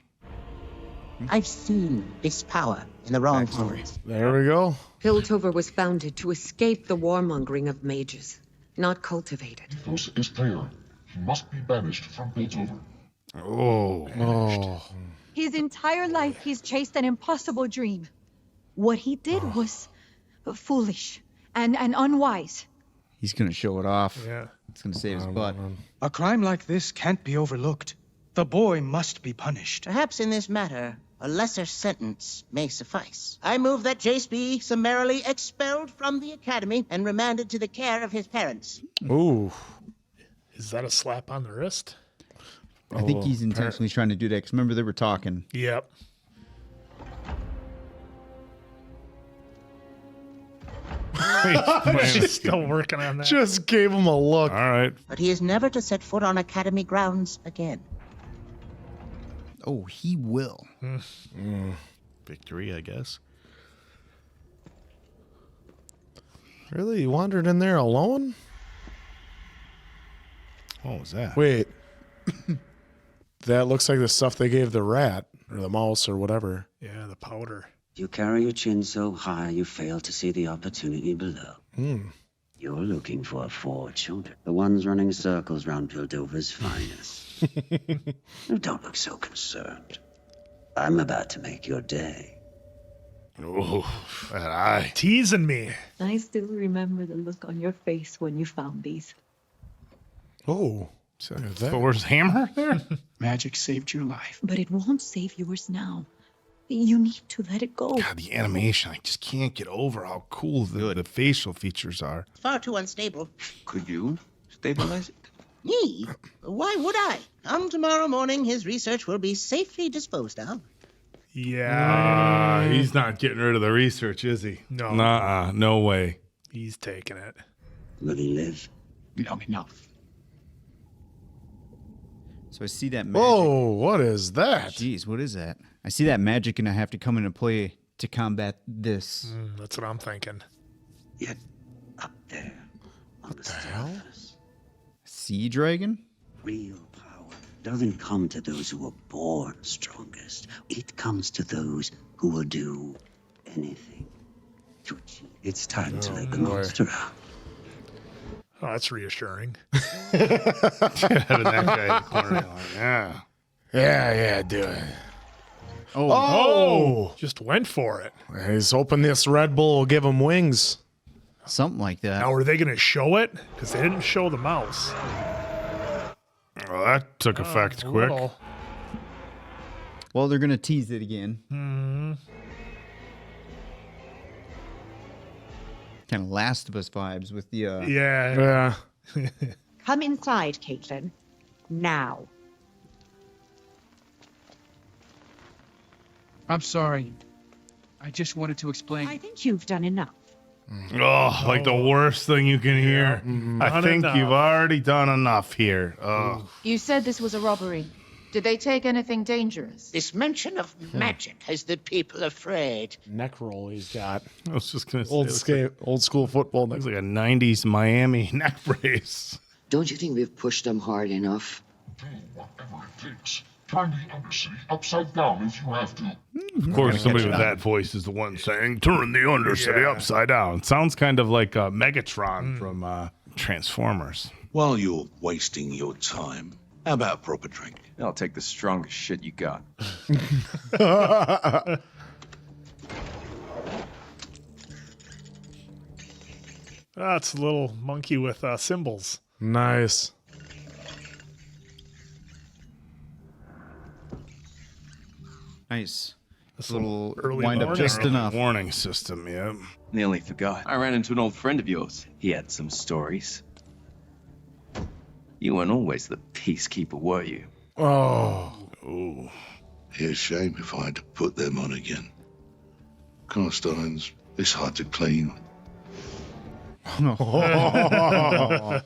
S18: I've seen this power in the wrong hands.
S2: There we go.
S20: Piltover was founded to escape the warmongering of mages, not cultivated.
S11: This is clear. He must be banished from Piltover.
S2: Oh.
S8: His entire life, he's chased an impossible dream. What he did was foolish and unwise.
S4: He's going to show it off.
S1: Yeah.
S4: It's going to save his butt.
S16: A crime like this can't be overlooked. The boy must be punished.
S18: Perhaps in this matter, a lesser sentence may suffice. I move that Jayce be summarily expelled from the academy and remanded to the care of his parents.
S2: Ooh.
S1: Is that a slap on the wrist?
S4: I think he's intentionally trying to do that, because remember they were talking.
S1: Yep. She's still working on that.
S2: Just gave him a look.
S15: All right.
S18: But he is never to set foot on academy grounds again.
S4: Oh, he will.
S15: Victory, I guess.
S2: Really? He wandered in there alone?
S15: What was that?
S2: Wait. That looks like the stuff they gave the rat or the mouse or whatever.
S1: Yeah, the powder.
S14: You carry your chin so high you fail to see the opportunity below. You're looking for a fortune. The ones running circles round Piltover's finest. Don't look so concerned. I'm about to make your day.
S15: Oh, that eye.
S1: Teasing me.
S8: I still remember the look on your face when you found these.
S2: Oh.
S15: Thor's hammer there?
S16: Magic saved your life.
S8: But it won't save yours now. You need to let it go.
S15: God, the animation, I just can't get over how cool the facial features are.
S18: Far too unstable.
S17: Could you stabilize it?
S18: Me? Why would I? Come tomorrow morning, his research will be safely disposed of.
S1: Yeah.
S15: He's not getting rid of the research, is he?
S1: No.
S15: Nuh-uh, no way.
S1: He's taking it.
S14: Will he live?
S16: Long enough.
S4: So I see that magic.
S2: Whoa, what is that?
S4: Jeez, what is that? I see that magic and I have to come into play to combat this.
S1: That's what I'm thinking.
S14: Yet up there on the surface,
S4: Sea dragon?
S14: real power doesn't come to those who are born strongest. It comes to those who will do anything to achieve. It's time to let the monster out.
S1: Oh, that's reassuring.
S15: Having that guy in the corner, like, yeah.
S2: Yeah, do it.
S1: Oh, just went for it.
S2: He's hoping this Red Bull will give him wings.
S4: Something like that.
S1: Now, are they going to show it? Because they didn't show the mouse.
S15: Well, that took effect quick.
S1: Little.
S4: Well, they're going to tease it again.
S1: Mm-hmm.
S4: Kind of Last of Us vibes with the...
S1: Yeah.
S20: Come inside, Caitlin. Now.
S16: I'm sorry. I just wanted to explain.
S20: I think you've done enough.
S15: Oh, like the worst thing you can hear. I
S1: Done
S15: think
S1: enough.
S15: you've already done enough here. Oh.
S20: You said this was a robbery. Did they take anything dangerous?
S18: This mention of magic has the people afraid.
S2: Neck roll he's got.
S15: I was just going to say.
S2: Old school football.
S15: Looks like a 90s Miami neck brace.
S13: Don't you think we've pushed them hard enough?
S10: Do whatever it takes. Turn the Undercity upside down if you have to.
S15: Of course, somebody with that voice is the one saying, turn the Undercity upside down. Sounds kind of like Megatron from Transformers.
S10: While you're wasting your time, how about a proper drink?
S12: I'll take the strongest shit you got.
S1: That's a little monkey with symbols.
S2: Nice.
S4: Nice.
S1: This
S4: little
S1: early
S4: wind up
S1: warning.
S4: just enough.
S15: Warning system, yeah.
S12: Nearly forgot. I ran into an old friend of yours. He had some stories. You weren't always the peacekeeper, were you?
S2: Oh.
S15: Ooh.
S10: Be a shame if I had to put them on again. Cast irons, it's hard to clean.
S4: Uh-oh.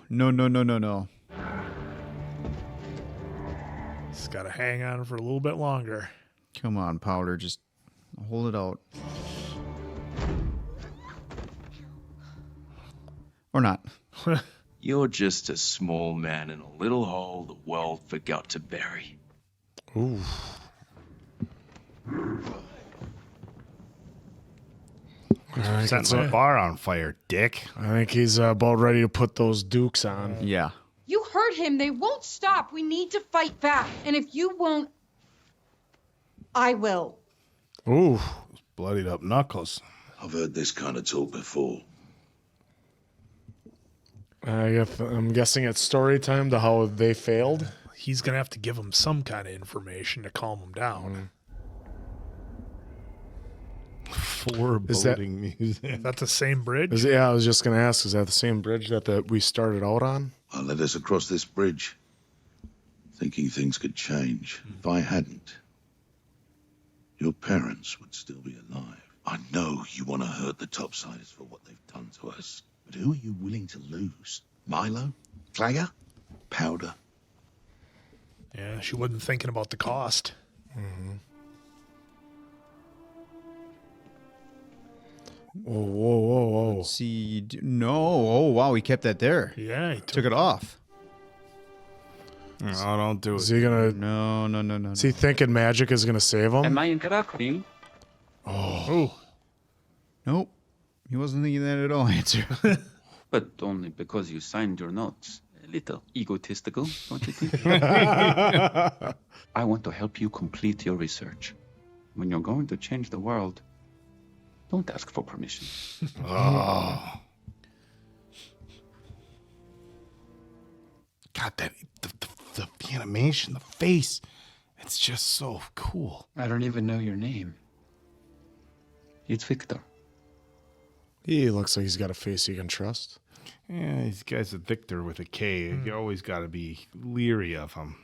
S4: No.
S1: Just got to hang on for a little bit longer.
S4: Come on, Powder. Just hold it out. Or not.
S12: You're just a small man in a little hole the world forgot to bury.
S2: Ooh.
S15: Setting the bar on fire, dick.
S2: I think he's about ready to put those dukes on.
S4: Yeah.
S21: You heard him. They won't stop. We need to fight back. And if you won't, I will.
S2: Ooh.
S15: Bloodied up knuckles.
S10: I've heard this kind of talk before.
S2: I'm guessing it's story time to how they failed.
S1: He's going to have to give him some kind of information to calm him down.
S15: Foreboding music.
S1: Is that the same bridge?
S2: I was just going to ask, is that the same bridge that we started out on?
S10: I led us across this bridge, thinking things could change. If I hadn't, your parents would still be alive. I know you want to hurt the Topsiders for what they've done to us, but who are you willing to lose? Mylo? Claggor? Powder?
S1: Yeah, she wasn't thinking about the cost.
S2: Mm-hmm. Whoa.
S4: Let's see. No. Oh, wow. He kept that there.
S1: Yeah, he
S4: took it off.
S15: No, don't do it.
S2: Is he gonna?
S4: No.
S2: Is he thinking magic is gonna save him?
S17: Am I interrupting?
S2: Oh.
S4: Nope. He wasn't thinking that at all, answer.
S17: But only because you signed your notes. A little egotistical, don't you think? I want to help you complete your research. When you're going to change the world, don't ask for permission.
S15: Oh. God, that the animation, the face, it's just so cool.
S16: I don't even know your name.
S17: It's Viktor.
S2: He looks like he's got a face you can trust.
S15: Yeah, these guys are Viktor with a K. You always got to be leery of him.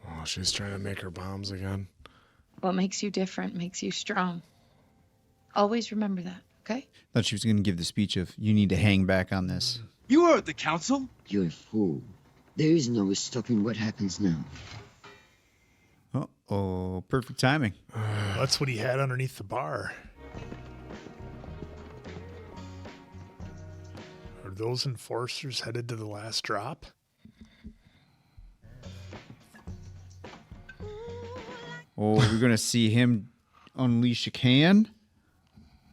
S2: Oh, she's trying to make her bombs again.
S8: What makes you different makes you strong. Always remember that, okay?
S4: Thought she was going to give the speech of, you need to hang back on this.
S13: You heard the council? You're a fool. There is no stopping what happens now.
S4: Oh, perfect timing.
S1: That's what he had underneath the bar. Are those enforcers headed to the last drop?
S4: Oh, we're gonna see him unleash a can.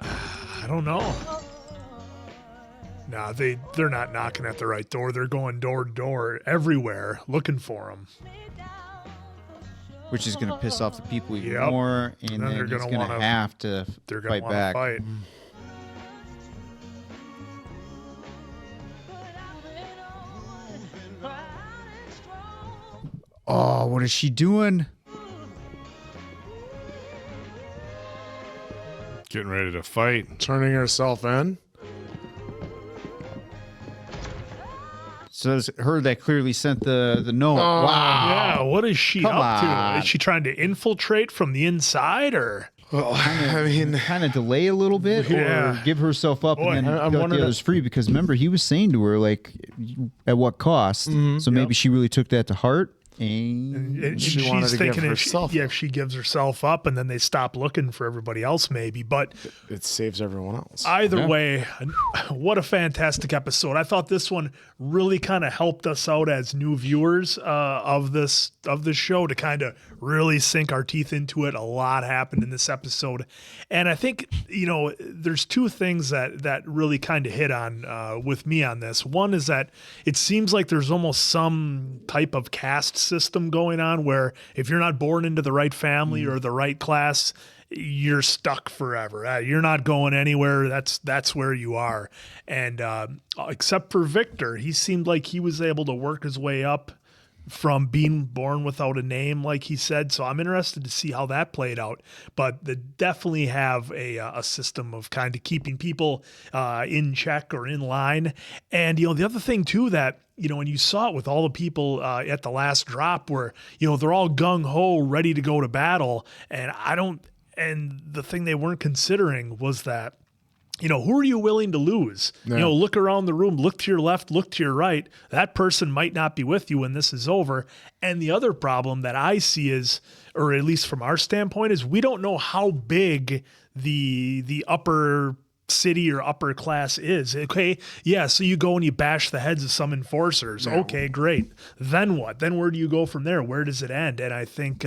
S1: I don't know. Nah, they're not knocking at the right door. They're going door to door everywhere looking for him.
S4: Which is going to piss off the people even
S1: Yep.
S4: more, and
S1: And then
S4: then
S1: they're
S4: he's
S1: gonna
S4: going to
S1: wanna-
S4: have to
S1: They're going to
S4: fight
S1: want to
S4: back.
S1: fight.
S4: Oh, what is she doing?
S15: Getting ready to fight.
S2: Turning herself in.
S4: So it's her that clearly sent the note.
S1: Oh,
S4: Wow.
S1: Yeah, what is she
S4: Come
S1: up
S4: on.
S1: to? Is she trying to infiltrate from the inside or?
S2: Well, I mean,
S4: kind of delay a little bit
S1: Yeah.
S4: or give herself up
S1: Boy,
S4: and then
S2: I'm
S4: let
S2: wondering-
S4: the others free, because remember he was saying to her like at what cost. So maybe she really took that to heart. And
S2: She
S1: she's
S2: wanted to give
S1: thinking if
S2: herself
S1: if she gives herself up and then they stop looking for everybody else maybe. But
S2: it saves everyone else.
S1: either
S2: Yeah.
S1: way, what a fantastic episode. I thought this one really kind of helped us out as new viewers of this show to kind of really sink our teeth into it. A lot happened in this episode. And I think, there's two things that really kind of hit on with me on this. One is that it seems like there's almost some type of caste system going on where if you're not born into the right family or the right class, you're stuck forever. You're not going anywhere. That's where you are. And except for Viktor, he seemed like he was able to work his way up from being born without a name, like he said. So I'm interested to see how that played out. But they definitely have a system of kind of keeping people in check or in line. And, the other thing too that, and you saw it with all the people at the last drop where, they're all gung-ho ready to go to battle. And the thing they weren't considering was that, who are you willing to lose?
S2: Yeah.
S1: Look around the room, look to your left, look to your right. That person might not be with you when this is over. And the other problem that I see is, or at least from our standpoint, is we don't know how big the upper city or upper class is. Okay. Yeah. So you go and you bash the heads of some enforcers.
S2: Yeah.
S1: Okay, great. Then what? Then where do you go from there? Where does it end? And I think,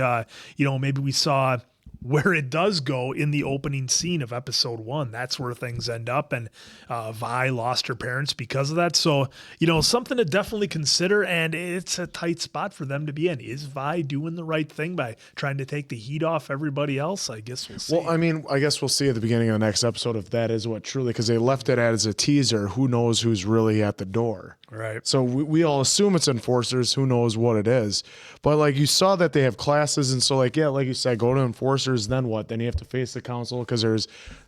S1: maybe we saw where it does go in the opening scene of episode 1. That's where things end up. And Vi lost her parents because of that. So, something to definitely consider. And it's a tight spot for them to be in. Is Vi doing the right thing by trying to take the heat off everybody else? I guess we'll see.
S2: Well, I mean, I guess we'll see at the beginning of the next episode if that is what truly, because they left it as a teaser. Who knows who's really at the door?
S1: Right.
S2: So we all assume it's enforcers. Who knows what it is? But like you saw that they have classes, and so like you said, go to enforcers. Then what? Then you have to face the council because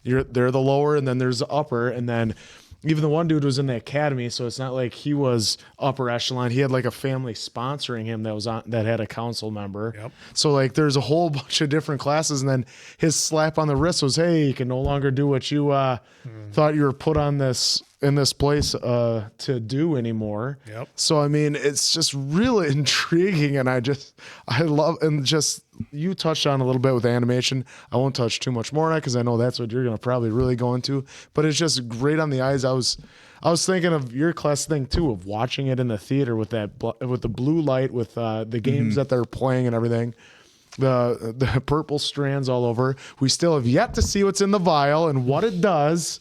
S2: they're the lower, and then there's the upper, and then even the one dude was in the academy, so it's not like he was upper echelon. He had like a family sponsoring him that had a council member.
S1: Yep.
S2: So like there's a whole bunch of different classes, and then his slap on the wrist was, "Hey, you can no longer do what you thought you were put on in this place to do anymore."
S1: Yep.
S2: So I mean, it's just really intriguing, and I love, and just you touched on a little bit with animation. I won't touch too much more on it because I know that's what you're gonna probably really go into. But it's just great on the eyes. I was thinking of your class thing too, of watching it in the theater with with the blue light, with the games that they're playing and everything. The purple strands all over. We still have yet to see what's in the vial and what it does.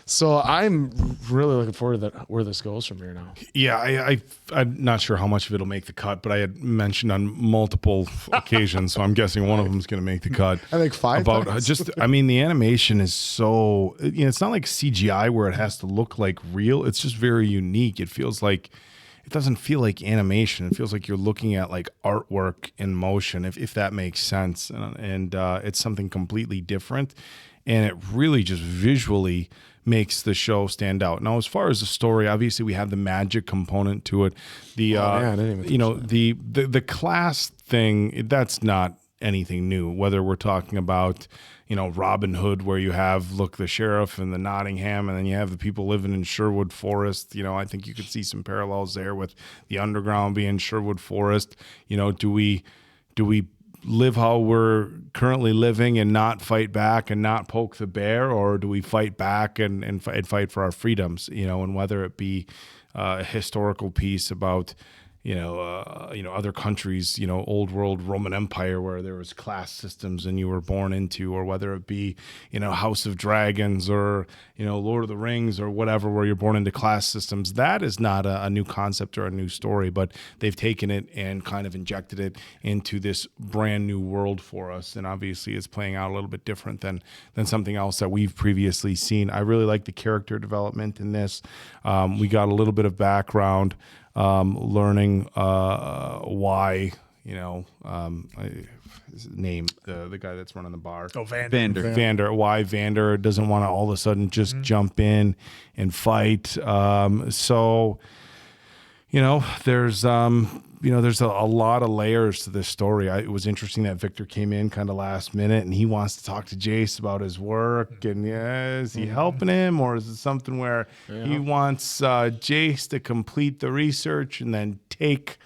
S2: So I'm really looking forward to where this goes from here now.
S15: Yeah, I'm not sure how much of it'll make the cut, but I had mentioned on multiple occasions, so I'm guessing one of them is going to make the cut.
S2: I think 5
S15: about
S2: times.
S15: the animation is so, it's not like CGI where it has to look like real. It's just very unique. It doesn't feel like animation. It feels like you're looking at like artwork in motion, if that makes sense. And it's something completely different. And it really just visually makes the show stand out. Now, as far as the story, obviously we have the magic component to it.
S2: I didn't even
S15: The class thing, that's not anything new. Whether we're talking about, Robin Hood, where you have, the sheriff and the Nottingham, and then you have the people living in Sherwood Forest. I think you could see some parallels there with the underground being Sherwood Forest. Do we live how we're currently living and not fight back and not poke the bear, or do we fight back and fight for our freedoms? And whether it be a historical piece about other countries, old world Roman Empire where there was class systems and you were born into, or whether it be, House of Dragons or, Lord of the Rings or whatever, where you're born into class systems. That is not a new concept or a new story, but they've taken it and kind of injected it into this brand new world for us. And obviously it's playing out a little bit different than something else that we've previously seen. I really like the character development in this. We got a little bit of background, learning why, his name, the guy that's running the bar.
S1: Oh, Vander.
S15: Vander. Why Vander doesn't want to all of a sudden just jump in and fight. So, there's there's a lot of layers to this story. It was interesting that Viktor came in kind of last minute and he wants to talk to Jayce about his work. And is he helping him, or is it something where he wants Jayce to complete the research and then take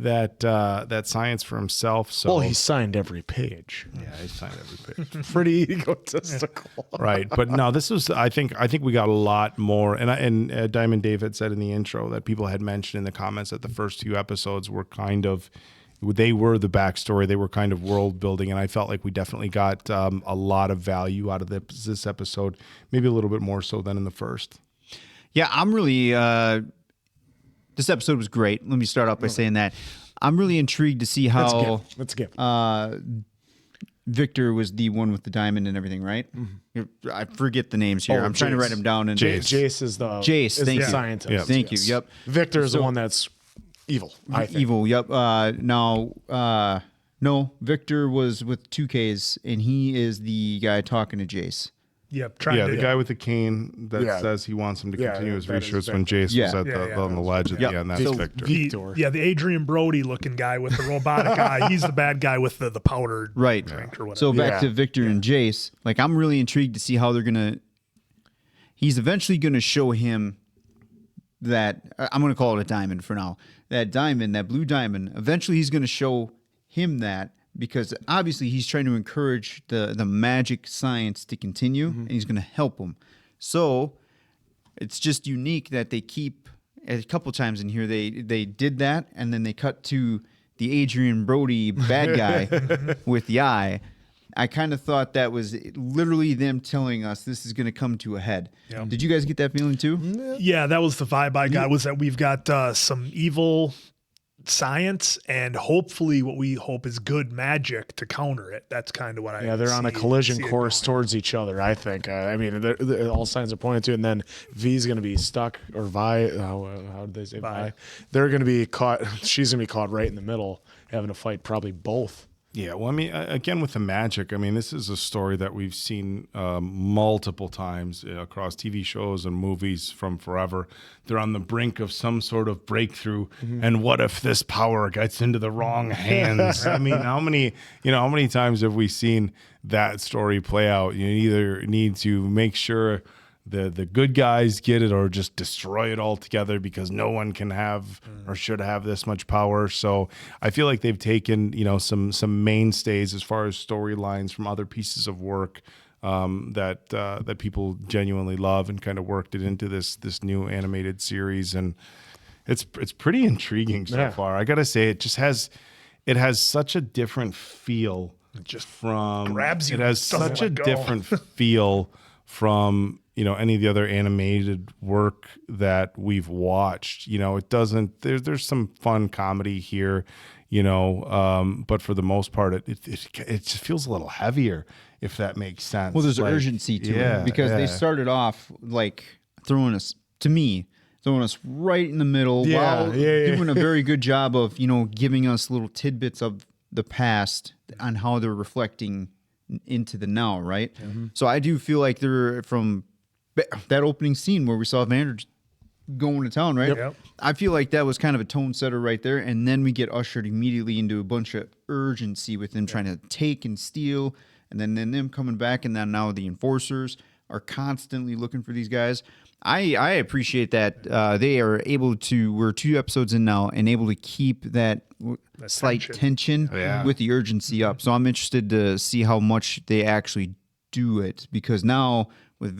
S15: that science for himself? So,
S2: well, he signed every page.
S15: Yeah, he signed every page.
S2: Pretty egotistical.
S15: Right. But no, this was, I think we got a lot more. And Diamond Dave had said in the intro that people had mentioned in the comments that the first few episodes were they were the backstory. They were kind of world building. And I felt like we definitely got a lot of value out of this episode, maybe a little bit more so than in the first.
S4: Yeah, I'm really, this episode was great. Let me start off by saying that I'm really intrigued to see how
S2: Let's give.
S4: Viktor was the one with the diamond and everything, right? Mm-hmm. I forget the names here. I'm trying to write them down. And
S2: Jayce is the
S4: thank you.
S2: Scientist.
S4: Yep. Thank you. Yep.
S2: Viktor is the one that's evil. I think.
S4: Evil. Yep. No, Viktor was with 2Ks, and he is the guy talking to Jayce.
S1: Yep.
S15: The guy with the cane that says he wants him to continue his research when Jayce was on the ledge at the end. That's Viktor.
S1: The Adrian Brody looking guy with the robotic eye. He's the bad guy with the powdered drink or whatever.
S4: So back to Viktor and Jayce. Like, I'm really intrigued to see how they're gonna. He's eventually gonna show him that I'm gonna call it a diamond for now. That diamond, that blue diamond. Eventually, he's gonna show him that. Because obviously he's trying to encourage the magic science to continue, and he's going to help them. So it's just unique that they keep, a couple times in here, they did that, and then they cut to the Adrian Brody bad guy with the eye. I kind of thought that was literally them telling us this is going to come to a head. Yep. Did you guys get that feeling too?
S1: Yeah, that was the vibe I got, was that we've got some evil science and hopefully what we hope is good magic to counter it. That's kind of what I
S2: they're on a collision course towards each other, I think. I mean, all signs are pointing to it. And then V's going to be stuck, or Vi, how did they say Vi? They're going to be caught, she's going to be caught right in the middle, having to fight probably both.
S15: Yeah, well, I mean, again, with the magic, I mean, this is a story that we've seen multiple times across TV shows and movies from forever. They're on the brink of some sort of breakthrough, and what if this power gets into the wrong hands? I mean, how many times have we seen that story play out? You either need to make sure the good guys get it or just destroy it altogether because no one can have or should have this much power. So I feel like they've taken, some mainstays as far as storylines from other pieces of work that people genuinely love and kind of worked it into this new animated series. And it's pretty intriguing so far. I got to say, it has such a different feel.
S1: It just
S15: grabs you. It has such a different feel from any of the other animated work that we've watched. It doesn't. There's some fun comedy here, but for the most part, it just feels a little heavier, if that makes sense.
S4: Well, there's urgency to it because they started off like throwing us right in the middle, while doing a very good job of giving us little tidbits of the past on how they're reflecting into the now, right? So I do feel like they're from that opening scene where we saw Vander going to town, right?
S1: Yep.
S4: I feel like that was kind of a tone setter right there, and then we get ushered immediately into a bunch of urgency with them trying to take and steal, and then them coming back, and then now the enforcers are constantly looking for these guys. I appreciate that they are able to, we're 2 episodes in now, and able to keep that slight tension with the urgency up. So I'm interested to see how much they actually do it, because now with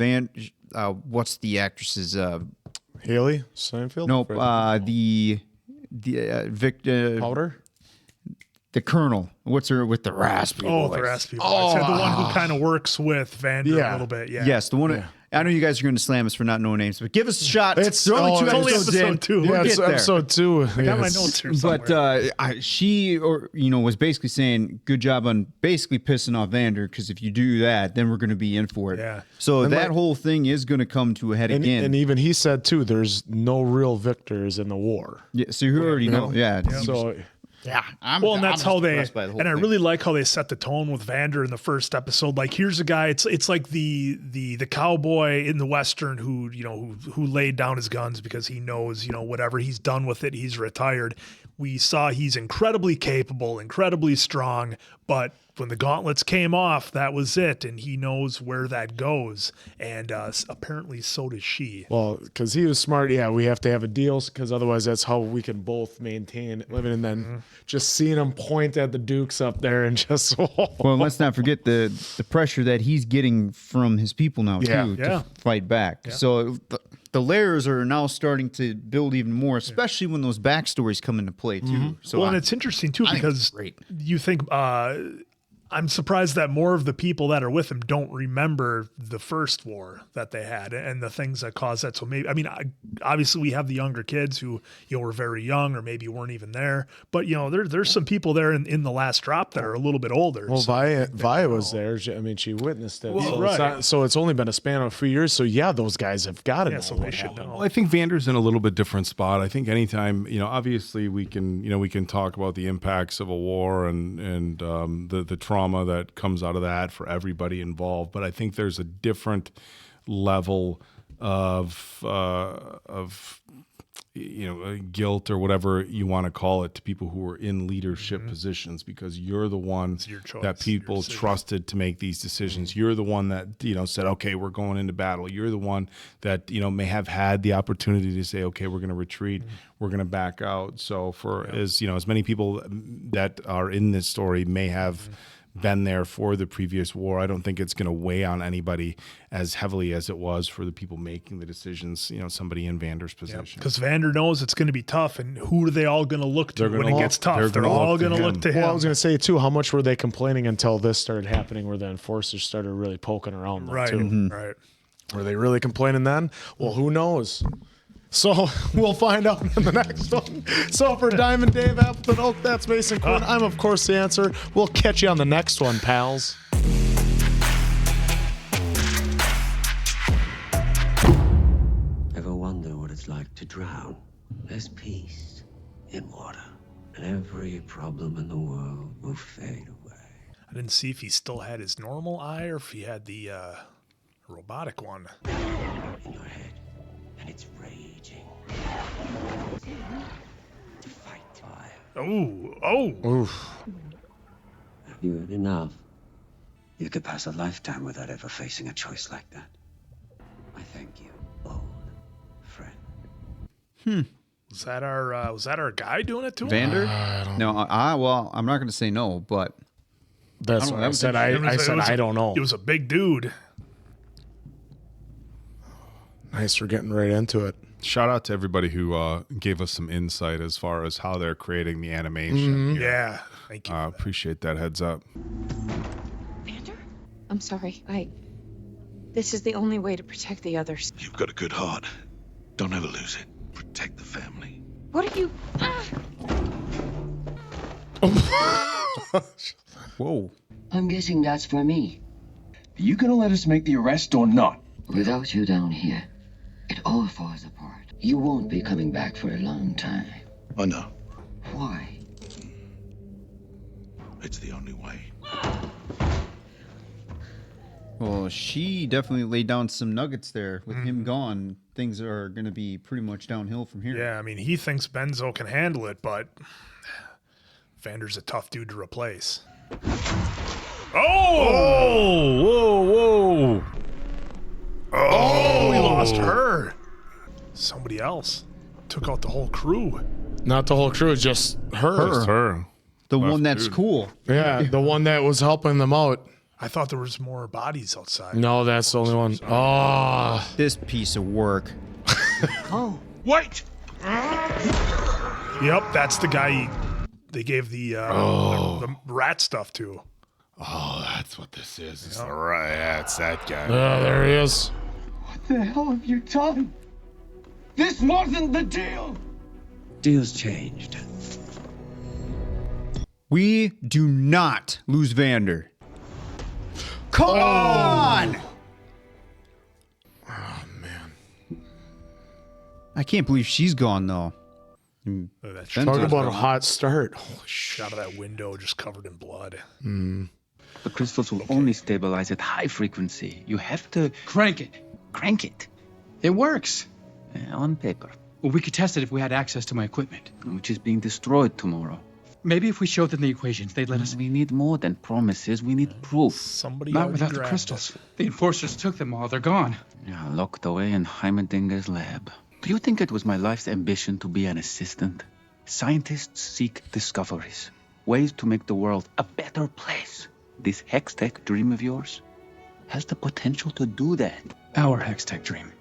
S4: what's the actress's
S2: Haley Steinfeld?
S4: Nope. Victor
S2: Powder.
S4: The Colonel. What's her with the raspy voice?
S1: The raspy voice. The one who kind of works with Vander a little bit. Yeah.
S4: Yes, the one.
S2: Yeah.
S4: I know you guys are going to slam us for not knowing names, but give us a shot.
S2: It's
S4: only
S1: only episode 2.
S2: Yeah, it's
S1: We'll get
S2: episode 2.
S1: I got my notes here somewhere.
S4: But she, was basically saying, "Good job on basically pissing off Vander, because if you do that, then we're going to be in for it."
S1: Yeah.
S4: So
S2: And
S4: that whole thing is going to come to a head again.
S2: And even he said too, there's no real victors in the war.
S4: Yeah. So you already know. Yeah.
S2: So.
S4: Yeah,
S1: and that's how they. And I really like how they set the tone with Vander in the first episode. Like, here's a guy. It's like the cowboy in the western who laid down his guns because he knows whatever he's done with it, he's retired. We saw he's incredibly capable, incredibly strong, but when the gauntlets came off, that was it, and he knows where that goes, and apparently so does she.
S2: Well, because he was smart. Yeah, we have to have a deal, because otherwise that's how we can both maintain living. And then just seeing him point at the Dukes up there and just
S4: well, let's not forget the pressure that he's getting from his people now too to fight back. Yeah. So the layers are now starting to build even more, especially when those backstories come into play too. So
S1: and it's interesting too because you think. I'm surprised that more of the people that are with him don't remember the first war that they had and the things that caused that. So maybe, obviously we have the younger kids who, were very young or maybe weren't even there, but there's some people there in the last drop that are a little bit older.
S2: Well, Via was there. She witnessed it. Well, so it's only been a span of a few years. So yeah, those guys have got to know.
S1: So they should know.
S3: Well, I think Vander's in a little bit different spot. I think anytime, obviously we can talk about the impacts of a war and the trauma that comes out of that for everybody involved, but I think there's a different level of guilt or whatever you want to call it to people who are in leadership positions, because you're the one that people trusted to make these decisions. You're the one that said, okay, we're going into battle. You're the one that may have had the opportunity to say, okay, we're going to retreat, we're going to back out. So for as many people that are in this story may have been there for the previous war, I don't think it's going to weigh on anybody as heavily as it was for the people making the decisions, somebody in Vander's position.
S1: Because Vander knows it's going to be tough, and who are they all going to look to when it gets tough? They're all going to look to him.
S2: Well, I was going to say, too, how much were they complaining until this started happening where the Enforcers started really poking around them, too?
S1: Right.
S2: Were they really complaining then? Well, who knows? So we'll find out in the next one. So for Diamond Dave, Appleton Oak, that's Mason Quinn. I'm, of course, the answer. We'll catch you on the next one, pals.
S14: Ever wonder what it's like to drown? There's peace in water, and every problem in the world will fade away.
S1: I didn't see if he still had his normal eye or if he had the robotic one.
S14: In your head, and it's raging. To fight fire.
S1: Oh.
S2: Oof.
S14: Have you had enough? You could pass a lifetime without ever facing a choice like that. I thank you, old friend.
S1: Was that our guy doing it to him?
S4: Vander? No, well, I'm not going to say no, but
S2: that's what I said. I said I don't know.
S1: It was a big dude.
S2: Nice, we're getting right into it.
S3: Shout out to everybody who gave us some insight as far as how they're creating the animation.
S1: Yeah, thank you.
S3: Appreciate that heads up.
S20: Vander? I'm sorry. This is the only way to protect the others.
S10: You've got a good heart. Don't ever lose it. Protect the family.
S20: What are you...
S13: Whoa. I'm guessing that's for me.
S6: Are you gonna let us make the arrest or not?
S13: Without you down here, it all falls apart. You won't be coming back for a long time.
S10: I know.
S13: Why?
S10: It's the only way.
S4: Well, she definitely laid down some nuggets there. With him gone, things are going to be pretty much downhill from here.
S1: Yeah, he thinks Benzo can handle it, but Vander's a tough dude to replace.
S3: Whoa!
S1: Oh, we lost her. Somebody else took out the whole crew.
S2: Not the whole crew, just her.
S3: Just her.
S4: The one that's cool.
S2: Yeah, the one that was helping them out.
S1: I thought there was more bodies outside.
S2: No, that's the only one. Oh,
S4: this piece of work.
S11: Oh, wait!
S1: Yep, that's the guy they gave the rat stuff to.
S3: Oh, that's what this is. It's the rat. Yeah, it's that guy.
S2: Yeah, there he is.
S6: What the hell have you done? This wasn't the deal!
S14: Deal's changed.
S4: We do not lose Vander. Come on!
S2: Oh, man.
S4: I can't believe she's gone, though.
S2: Talk about a hot start.
S1: Holy shit, out of that window just covered in blood.
S17: The crystals will only stabilize at high frequency. You have to
S16: Crank it.
S17: crank it
S16: It works.
S17: on paper,
S16: Well, we could test it if we had access to my equipment.
S17: which is being destroyed tomorrow.
S16: Maybe if we showed them the equations, they'd let us.
S17: We need more than promises. We need proof.
S1: Somebody
S16: Not
S1: already
S16: without the
S1: grabbed
S16: crystals. The enforcers took them all. They're gone.
S17: Yeah, locked away in Heimerdinger's lab. Do you think it was my life's ambition to be an assistant? Scientists seek discoveries, ways to make the world a better place. This Hextech dream of yours has the potential to do that.
S16: Our Hextech dream.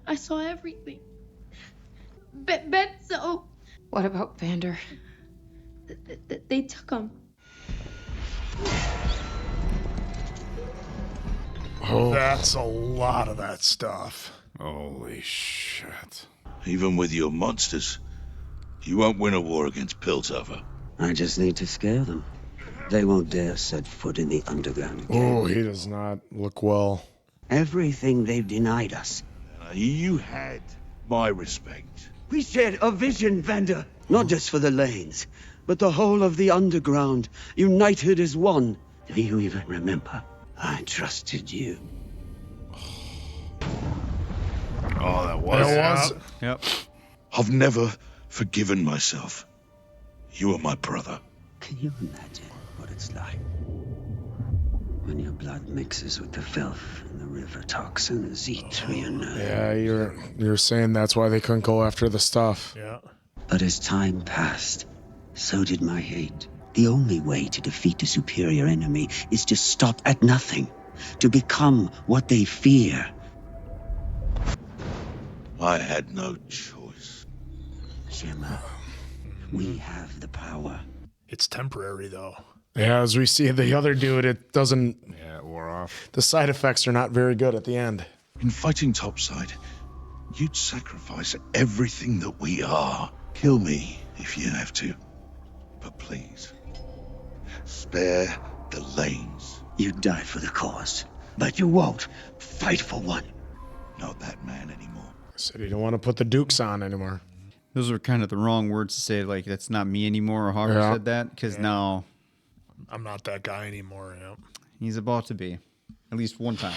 S5: I saw everything. Benzo.
S21: What about Vander?
S5: They took him.
S2: Oh.
S1: That's a lot of that stuff.
S3: Holy shit.
S10: Even with your monsters, you won't win a war against Piltover.
S14: I just need to scare them. They won't dare set foot in the underground again.
S2: Oh, he does not look well.
S14: Everything they've denied us.
S10: You had my respect.
S14: We shared a vision, Vander. Not just for the lanes, but the whole of the underground, united as one. Do you even remember? I trusted you.
S3: Oh, that was.
S4: Yep.
S10: I've never forgiven myself. You are my brother.
S14: Can you imagine what it's like? When your blood mixes with the filth and the river toxins eat through your nerves.
S2: Yeah, you're saying that's why they couldn't go after the stuff.
S1: Yeah.
S14: But as time passed, so did my hate. The only way to defeat a superior enemy is to stop at nothing, to become what they fear.
S10: I had no choice.
S14: Shimmer, we have the power.
S1: It's temporary, though.
S2: Yeah, as we see the other dude, it doesn't.
S3: Yeah, it wore off.
S2: The side effects are not very good at the end.
S10: In fighting topside, you'd sacrifice everything that we are. Kill me if you have to. But please, spare the lanes.
S14: You die for the cause, but you won't fight for one.
S10: Not that man anymore.
S2: I said he don't want to put the dukes on anymore.
S4: Those are kind of the wrong words to say, like, that's not me anymore, or Harper said that, because now
S1: I'm not that guy anymore. Yep.
S4: he's about to be. At least one time.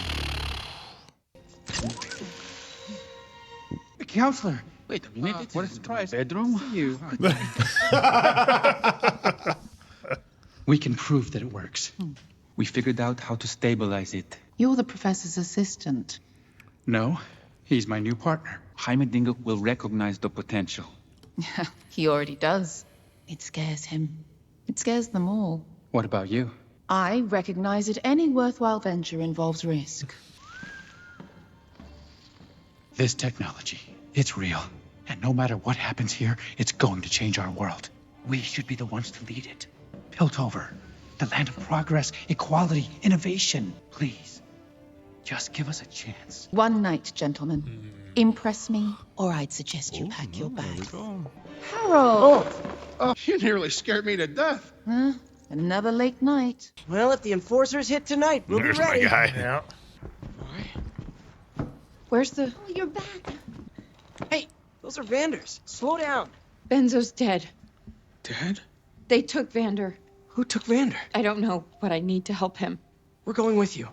S16: Counselor.
S17: Wait a minute.
S16: What a surprise.
S17: Bedroom?
S16: See you. We can prove that it works.
S17: We figured out how to stabilize it.
S20: You're the professor's assistant.
S16: No, he's my new partner.
S17: Heimerdinger will recognize the potential.
S20: He already does. It scares him. It scares them all.
S16: What about you?
S20: I recognize that any worthwhile venture involves risk.
S16: This technology, it's real. And no matter what happens here, it's going to change our world. We should be the ones to lead it. Piltover, the land of progress, equality, innovation. Please, just give us a chance.
S20: One night, gentlemen. Impress me, or I'd suggest you pack your bags. Harold!
S11: Oh, you nearly scared me to death.
S20: Huh? Another late night.
S7: Well, if the enforcers hit tonight, we'll
S3: There's
S7: be ready.
S3: my guy.
S1: Yeah.
S20: Where's the...
S5: Oh, you're back.
S7: Hey, those are Vanders. Slow down.
S21: Benzo's dead.
S11: Dead?
S21: They took Vander.
S7: Who took Vander?
S21: I don't know, but I need to help him.
S7: We're going with you.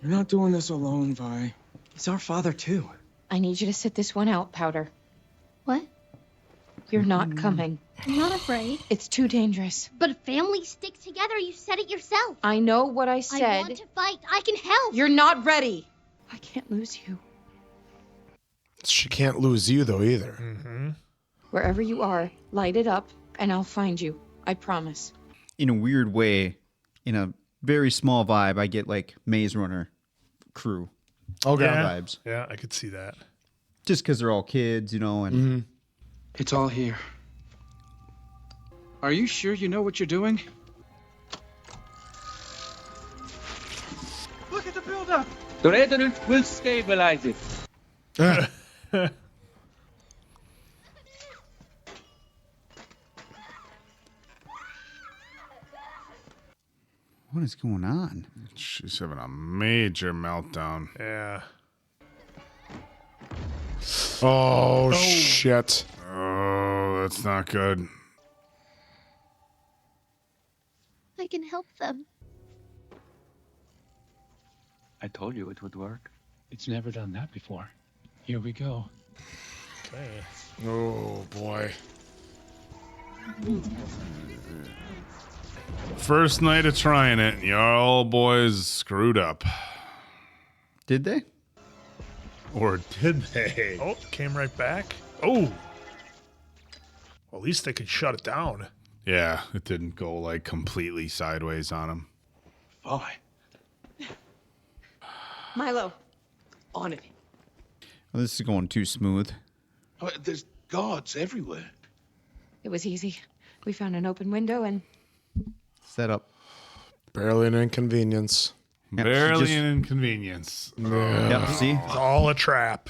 S16: You're not doing this alone, Vi.
S7: He's our father, too.
S21: I need you to sit this one out, Powder.
S5: What?
S21: You're not coming.
S5: I'm not afraid.
S21: It's too dangerous.
S9: But if families stick together, you said it yourself.
S21: I know what I
S9: I
S21: said.
S9: want to fight. I can help.
S21: You're not ready. I can't lose you.
S2: She can't lose you, though, either.
S1: Mm-hmm.
S21: Wherever you are, light it up, and I'll find you. I promise.
S4: In a weird way, in a very small vibe, I get like Maze Runner crew
S2: Okay.
S1: Yeah.
S4: vibes.
S1: Yeah, I could see that.
S4: Just because they're all kids, and
S16: It's all here. Are you sure you know what you're doing? Look at the buildup.
S12: The resonance will stabilize it.
S4: What is going on?
S15: She's having a major meltdown.
S1: Yeah.
S2: Oh, shit.
S15: Oh, that's not good.
S9: I can help them.
S17: I told you it would work.
S16: It's never done that before. Here we go.
S1: Okay.
S2: Oh, boy.
S15: First night of trying it, your old boys screwed up.
S4: Did they?
S15: Or did they?
S1: Oh, came right back. Oh. Well, at least they could shut it down.
S15: Yeah, it didn't go like completely sideways on him.
S12: Fine.
S20: Mylo, on it.
S4: Well, this is going too smooth.
S10: There's guards everywhere.
S20: It was easy. We found an open window and
S4: Set up.
S2: Barely an inconvenience.
S4: Yep,
S15: Barely
S4: she just-
S15: an inconvenience.
S4: Yep, see?
S1: It's all a trap.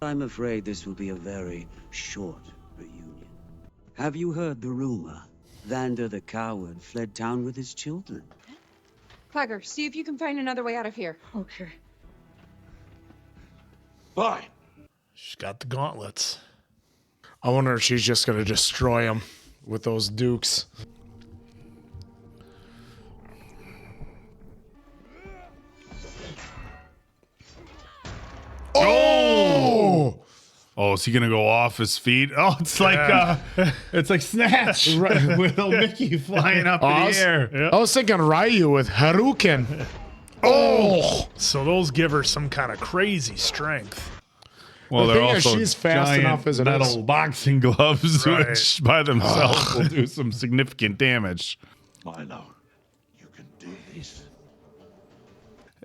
S14: I'm afraid this will be a very short reunion. Have you heard the rumor? Vander the coward fled town with his children.
S21: Claggor, see if you can find another way out of here.
S20: okay.
S10: Fine.
S1: She's got the gauntlets.
S2: I wonder if she's just going to destroy him with those dukes.
S15: Oh! Oh, is he gonna go off his feet? Oh, it's like Snatch, right? With little Mickey flying up in the air.
S2: I was thinking Ryu with Haruken. Oh!
S1: So those give her some kind of crazy strength.
S15: Well,
S2: The
S15: they're
S2: thing is,
S15: also
S2: she's fast
S15: giant
S2: enough as it
S15: metal
S2: is.
S15: boxing gloves,
S1: Right.
S15: which by themselves will do some significant damage.
S10: Mylo, you can do this.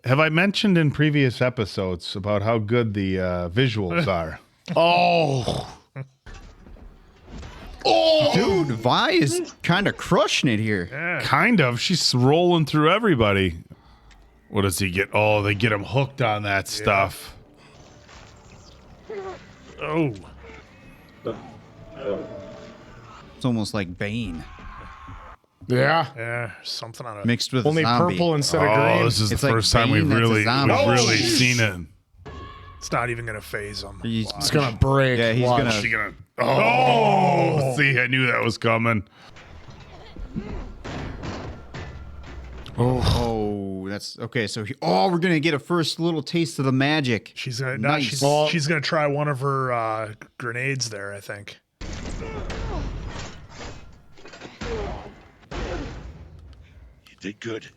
S15: Have I mentioned in previous episodes about how good the visuals are?
S2: Oh!
S4: Dude, Vi is kind of crushing it here.
S1: Yeah.
S15: Kind of. She's rolling through everybody. What does he get? Oh, they get him hooked on that stuff.
S1: Oh.
S4: It's almost like Bane
S2: Yeah.
S1: Yeah. Something on it.
S4: mixed with
S2: Only
S4: a zombie.
S2: purple instead of
S15: Oh,
S2: green.
S15: this is
S4: It's
S15: the
S4: like
S15: first time
S4: Bane
S15: we've
S4: that's a
S15: really
S4: zombie.
S15: seen it.
S1: It's not even going to phase him.
S4: He's
S2: It's going to break.
S4: Yeah, he's
S2: Watch.
S4: gonna-
S15: She gonna? Oh, see, I knew that was coming.
S4: Oh, that's okay. So, we're gonna get a first little taste of the magic.
S1: She's gonna
S4: Nice.
S1: she's gonna try one of her grenades there, I think.
S10: You did good.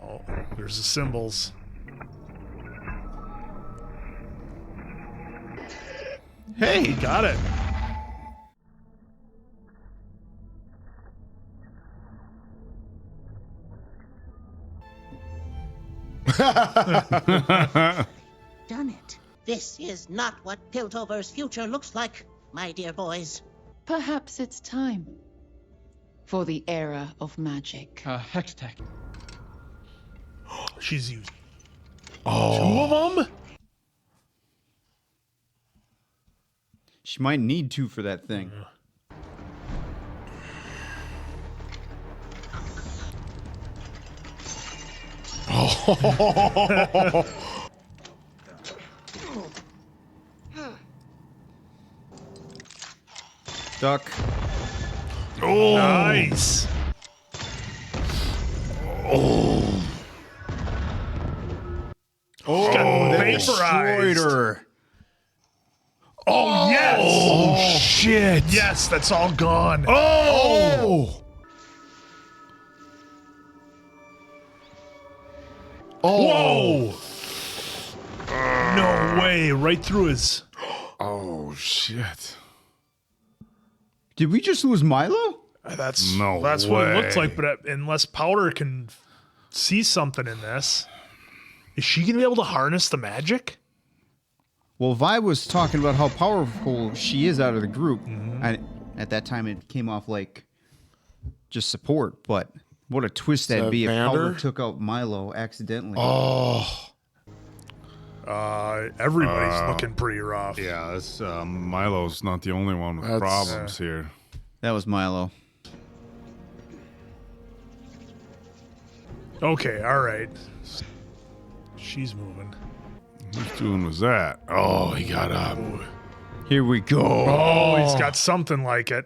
S1: Oh, there's the symbols.
S4: Hey,
S1: Got it.
S18: Done it. This is not what Piltover's future looks like, my dear boys.
S20: Perhaps it's time for the era of magic.
S16: Hex tech.
S1: She's used two of them.
S4: she might need two for that thing. Duck.
S1: Oh, nice.
S4: Oh,
S1: got
S4: that
S1: vaporized.
S4: destroyed her.
S1: Oh, yes.
S15: Oh, shit.
S1: Yes, that's all gone.
S15: Oh.
S1: Whoa. No way. Right through his.
S15: Oh, shit.
S4: Did we just lose Mylo?
S1: That's
S15: No
S1: That's what it looks
S15: way.
S1: like. But unless Powder can see something in this. Is she going to be able to harness the magic?
S4: Well, Vi was talking about how powerful she is out of the group. And at that time, it came off like just support. But what a twist that'd be if Vander took out Mylo accidentally.
S2: Oh.
S1: Everybody's looking pretty rough.
S15: Yeah, this Mylo's not the only one with problems here.
S4: That was Mylo.
S1: Okay, all right. She's moving.
S15: Whose doing was that? Oh, he got up.
S4: Here we go.
S1: Oh, he's got something like it.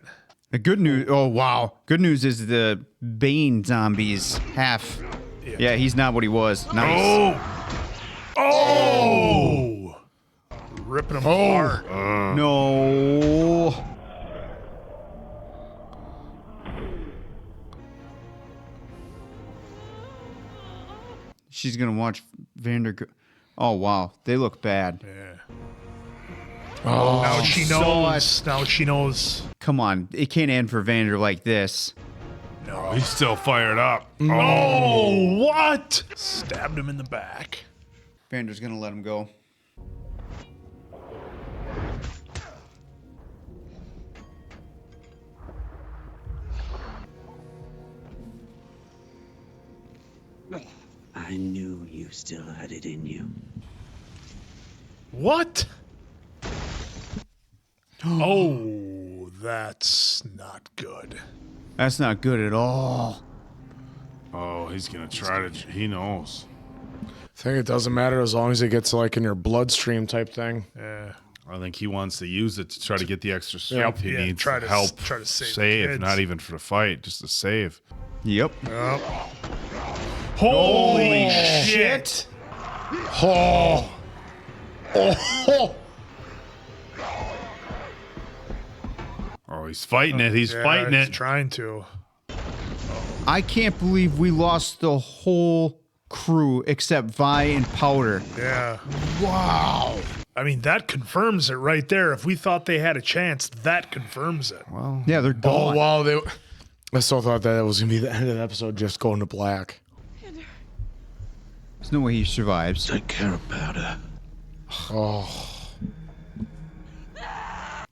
S4: The good news. Oh, wow. Good news is the Bane zombies half. Yeah, he's not what he was. Nice.
S1: Oh! Ripping him apart.
S4: No. She's going to watch Vander go. Oh, wow. They look bad.
S1: Yeah. Oh, now she knows. Now she knows.
S4: Come on. It can't end for Vander like this.
S15: No, he's still fired up.
S1: Oh, what? Stabbed him in the back.
S4: Vander's going to let him go.
S14: I knew you still had it in you.
S1: What? Oh, that's not good.
S4: That's not good at all.
S15: Oh, he's going to try to... He knows.
S2: I think it doesn't matter as long as it gets like in your bloodstream type thing.
S1: Yeah.
S15: I think he wants to use it to try to get the extra strength he needs
S1: try
S15: to
S1: to
S15: help
S1: try to save the
S15: save,
S1: kids.
S15: not even for the fight, just to save.
S4: Yep.
S1: Holy shit.
S2: Oh. Oh.
S15: Oh, he's fighting it. He's fighting
S1: he's
S15: it.
S1: Trying to.
S4: I can't believe we lost the whole crew except Vi and Powder.
S1: Yeah.
S2: Wow.
S1: I mean, that confirms it right there. If we thought they had a chance, that confirms it.
S15: Well,
S4: yeah, they're gone.
S2: Oh, wow. I still thought that was going to be the end of the episode, just going to black.
S4: There's no way he survives.
S10: Take care of Powder.
S2: Oh.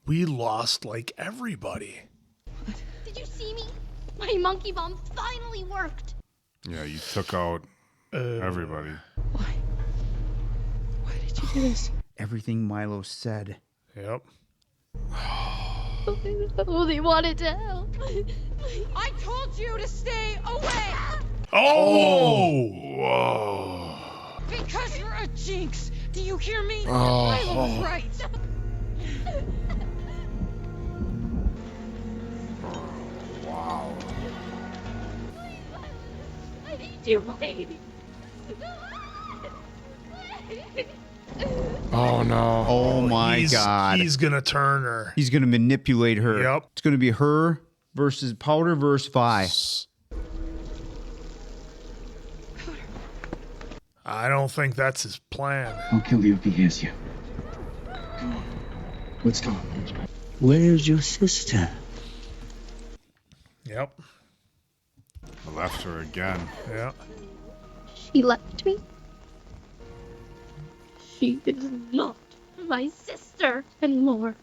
S1: We lost like everybody.
S9: Did you see me? My monkey bomb finally worked.
S15: Yeah, you took out everybody.
S20: Why did you do this?
S4: Everything Mylo said.
S1: Yep.
S9: Oh, they wanted to help.
S21: I told you to stay away!
S1: Oh! Whoa.
S21: Because you're a jinx! Do you hear me?
S2: Oh.
S21: I was right!
S15: Wow.
S9: I need you, baby.
S2: Oh, no.
S4: Oh, my God.
S1: He's going to turn her.
S4: He's going to manipulate her.
S1: Yep.
S4: It's going to be her versus Powder versus Vi.
S1: I don't think that's his plan.
S13: I'll kill you if he hears you. Come on. Let's go.
S14: Where's your sister?
S1: Yep.
S15: I left her again.
S1: Yeah.
S9: She left me. She is not my sister anymore.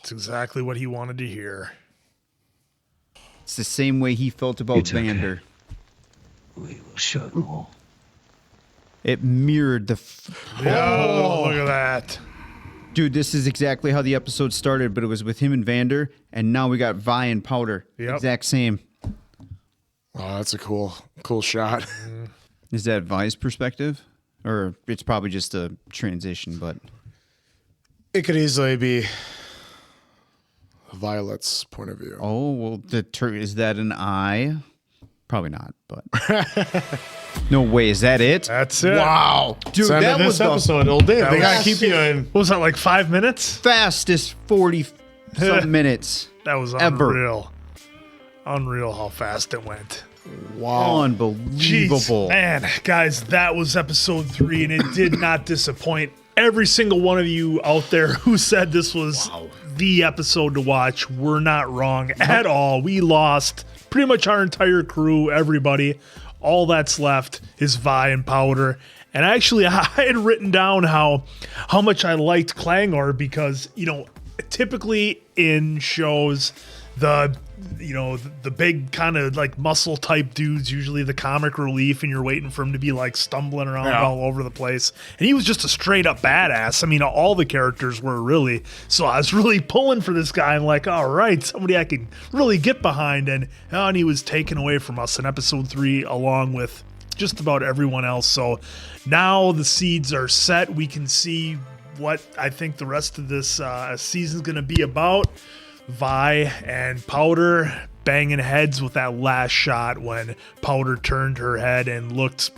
S1: It's exactly what he wanted to hear.
S4: It's the same way he felt about Vander.
S14: We will show them all.
S4: It mirrored the...
S1: Oh, look at that.
S4: Dude, this is exactly how the episode started, but it was with him and Vander, and now we got Vi and Powder.
S1: Yep.
S4: Exact same.
S2: Oh, that's a cool shot.
S4: Is that Vi's perspective? Or it's probably just a transition, but...
S2: It could easily be Violet's point of view.
S4: Oh, well, is that an eye? Probably not, but... No way, is that it?
S1: That's it.
S4: Wow. Dude, that was the
S2: episode. Old Dave. They gotta keep you in.
S1: What was that, like 5 minutes?
S4: fastest 40-some minutes
S1: That was
S4: ever.
S1: unreal. Unreal how fast it went.
S2: Wow.
S4: Unbelievable.
S1: Jeez, man, guys, that was episode 3, and it did not disappoint. Every single one of you out there who said this was the episode to watch, we're not wrong at all. We lost pretty much our entire crew, everybody. All that's left is Vi and Powder. And actually, I had written down how much I liked Claggor because, you know, typically in shows, the big kind of like muscle type dudes, usually the comic relief, and you're waiting for him to be like stumbling around all over the place. And he was just a straight up badass. I mean, all the characters were really. So I was really pulling for this guy and like, all right, somebody I can really get behind. And he was taken away from us in episode 3 along with just about everyone else. So now the seeds are set. We can see what I think the rest of this season's going to be about. Vi and Powder banging heads with that last shot when Powder turned her head and looked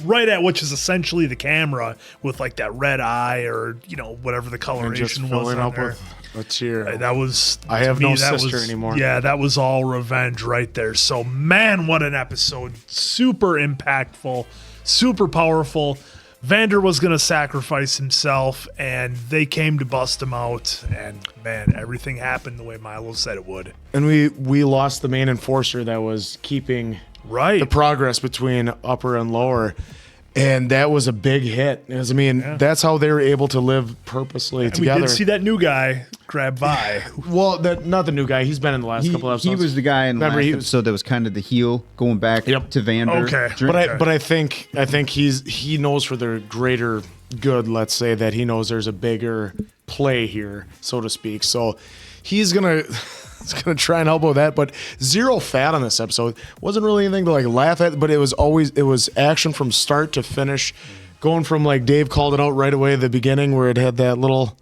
S1: right at which is essentially the camera with like that red eye or, you know, whatever the coloration was on there.
S2: A tear.
S1: That was,
S2: I have no
S1: that
S2: sister
S1: was,
S2: anymore.
S1: Yeah, that was all revenge right there. So man, what an episode. Super impactful, super powerful. Vander was going to sacrifice himself, and they came to bust him out. And man, everything happened the way Mylo said it would.
S2: And we lost the main enforcer that was keeping the progress between upper and lower. And that was a big hit. That's how they were able to live purposely
S1: and
S2: together.
S1: We did see that new guy grab Vi.
S2: Well, not the new guy. He's been in the last couple episodes.
S4: He was the guy in the last episode that was kind of the heel going back to Vander.
S2: Okay. But I think he knows for the greater good, let's say, that he knows there's a bigger play here, so to speak. So he's gonna try and elbow that, but zero fat on this episode. Wasn't really anything to like laugh at, but it was action from start to finish, going from like Dave called it out right away at the beginning where it had that little,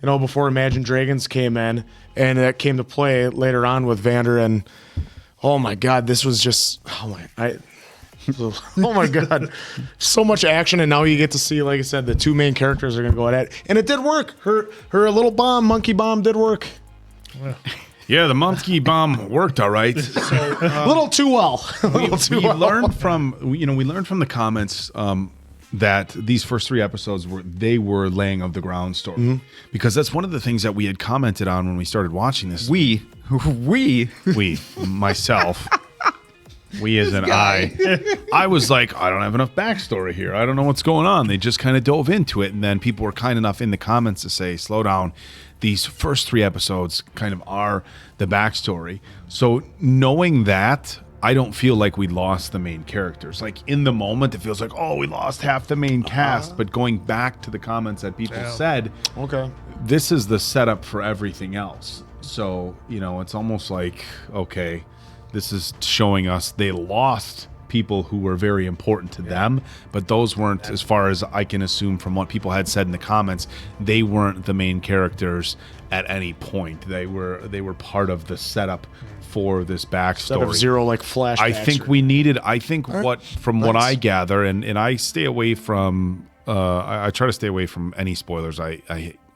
S2: you know, before Imagine Dragons came in, and that came to play later on with Vander, and oh my God, this was just oh my God, so much action, and now you get to see, like I said, the two main characters are gonna go at it, and it did work. Her little monkey bomb did work.
S1: Well.
S3: Yeah, the monkey bomb worked all right.
S2: So, a little too well.
S3: We learned from the comments that these first 3 episodes were laying of the ground story, because that's one of the things that we had commented on when we started watching this.
S4: We,
S3: myself. We as an I was like, I don't have enough backstory here. I don't know what's going on. They just kind of dove into it, and then people were kind enough in the comments to say, slow down. These first 3 episodes kind of are the backstory. So knowing that, I don't feel like we lost the main characters. Like in the moment, it feels like, oh, we lost half the main cast. But going back to the comments that people said,
S2: okay,
S3: this is the setup for everything else. So, you know, it's almost like, okay, this is showing us they lost people who were very important to them, but those weren't, as far as I can assume from what people had said in the comments, they weren't the main characters at any point. They were part of the setup for this backstory.
S2: Instead of zero like flashbacks.
S3: I think what I gather, and I stay away from I try to stay away from any spoilers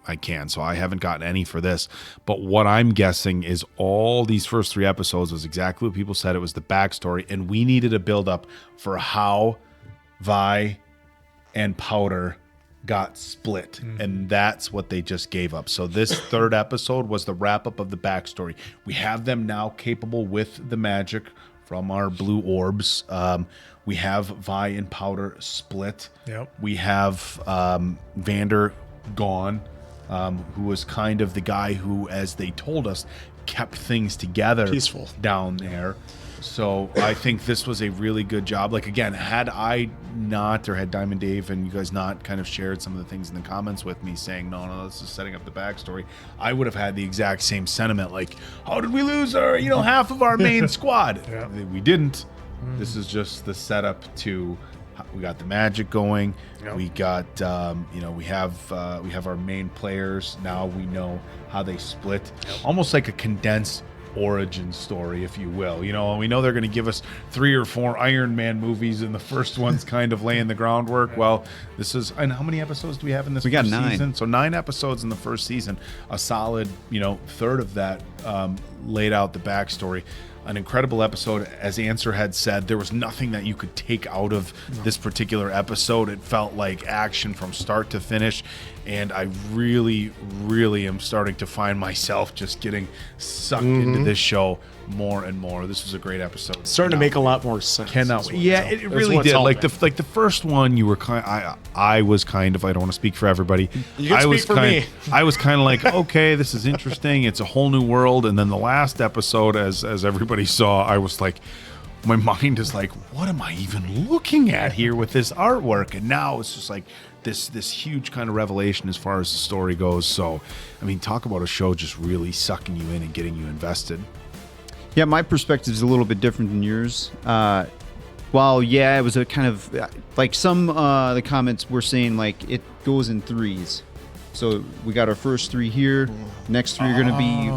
S3: I can, so I haven't gotten any for this. But what I'm guessing is all these first 3 episodes was exactly what people said. It was the backstory, and we needed a build-up for how Vi and Powder got split, and that's what they just gave up. So this 3rd episode was the wrap-up of the backstory. We have them now capable with the magic from our blue orbs. We have Vi and Powder split.
S1: Yep.
S3: We have Vander gone. Who was kind of the guy who, as they told us, kept things together
S2: peaceful
S3: down there. So I think this was a really good job. Like, again, had I not, or had Diamond Dave and you guys not kind of shared some of the things in the comments with me saying, no, this is setting up the backstory, I would have had the exact same sentiment. Like, how did we lose our, half of our main squad?
S1: Yeah.
S3: We didn't. This is just the setup to, we got the magic going.
S1: Yep.
S3: We got, we have our main players. Now we know how they split. Almost like a condensed origin story, if you will. We know they're going to give us 3 or 4 Iron Man movies, and the first one's kind of laying the groundwork. Well, this is, and how many episodes do we have in this?
S4: We got
S3: first
S4: 9
S3: season? So 9 episodes in the first season. A solid, 1/3 of that laid out the backstory. An incredible episode. As Answer had said, there was nothing that you could take out of this particular episode. It felt like action from start to finish, and I really, really am starting to find myself just getting sucked into this show more and more. This was a great episode.
S2: It's starting to make a lot more sense.
S3: Yeah, it really did. Like the first one, you were kind. I was kind of. I don't want to speak for everybody.
S2: You can speak for me.
S3: I was kind of like, okay, this is interesting. It's a whole new world. And then the last episode, as everybody saw, I was like, my mind is like, what am I even looking at here with this artwork? And now it's just like this huge kind of revelation as far as the story goes. So, I mean, talk about a show just really sucking you in and getting you invested.
S4: Yeah, my perspective is a little bit different than yours. While, yeah, it was a kind of, like some the comments were saying, like, it goes in threes. So we got our first 3 here. Next 3 are going to be,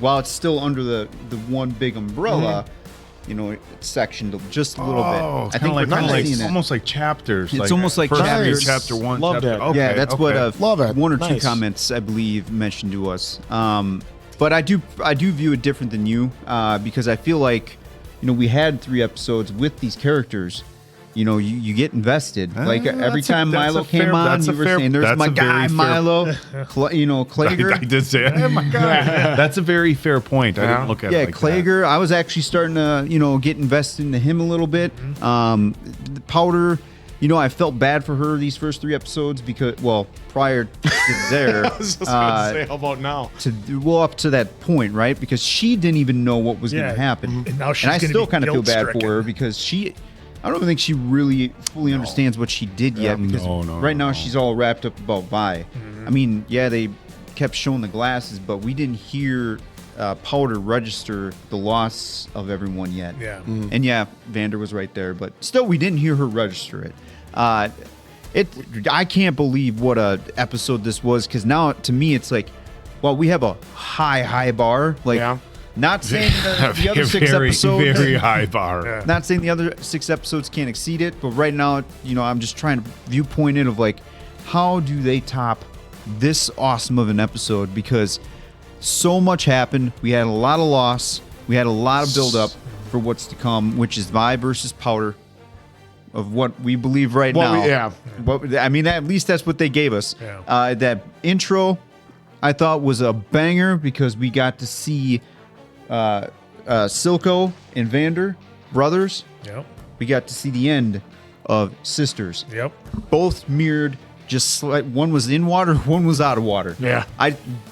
S4: while it's still under the one big umbrella, you know, it's sectioned just a little bit. I think we're kind of seeing it.
S3: Almost like chapters.
S4: It's almost like chapters.
S3: Chapter 1,
S2: Love
S3: chapter.
S2: that.
S3: Okay,
S4: Yeah, that's what one or two
S2: Nice.
S4: comments I believe mentioned to us. But I do view it different than you because I feel like, you know, we had 3 episodes with these characters. You know, you get invested. Like every time Mylo came on, you were saying, "There's my guy Mylo." Claggor.
S3: I did say, "Oh my god." That's a very fair point. I didn't look at it like
S4: Claggor. I was actually starting to, you know, get invested into him a little bit. The Powder. You know, I felt bad for her these first 3 episodes because, well, prior to there,
S2: I was just going to say, how about now?
S4: Up to that point, right? Because she didn't even know what was going to happen,
S1: And now she's
S4: I
S1: gonna
S4: still
S1: be
S4: kind of feel bad
S1: guilt-stricken.
S4: for her because I don't think she really fully understands what she did yet. Because right now she's all wrapped up about Vi. I mean, yeah, they kept showing the glasses, but we didn't hear Powder register the loss of everyone yet.
S1: Yeah.
S4: And yeah, Vander was right there, but still, we didn't hear her register it. I can't believe what a episode this was, because now to me it's like, well, we have a high bar. Like, not saying the other 6 episodes,
S3: very high bar.
S4: not saying the other 6 episodes can't exceed it, but right now, you know, I'm just trying to viewpoint it of like, how do they top this awesome of an episode? Because so much happened. We had a lot of loss. We had a lot of build up for what's to come, which is Vi versus Powder. Of what we believe right now. But I mean, at least that's what they gave us. That intro, I thought, was a banger because we got to see Silco and Vander, brothers.
S1: Yep.
S4: We got to see the end of sisters.
S1: Yep.
S4: Both mirrored, just like one was in water, one was out of water.
S2: Yeah.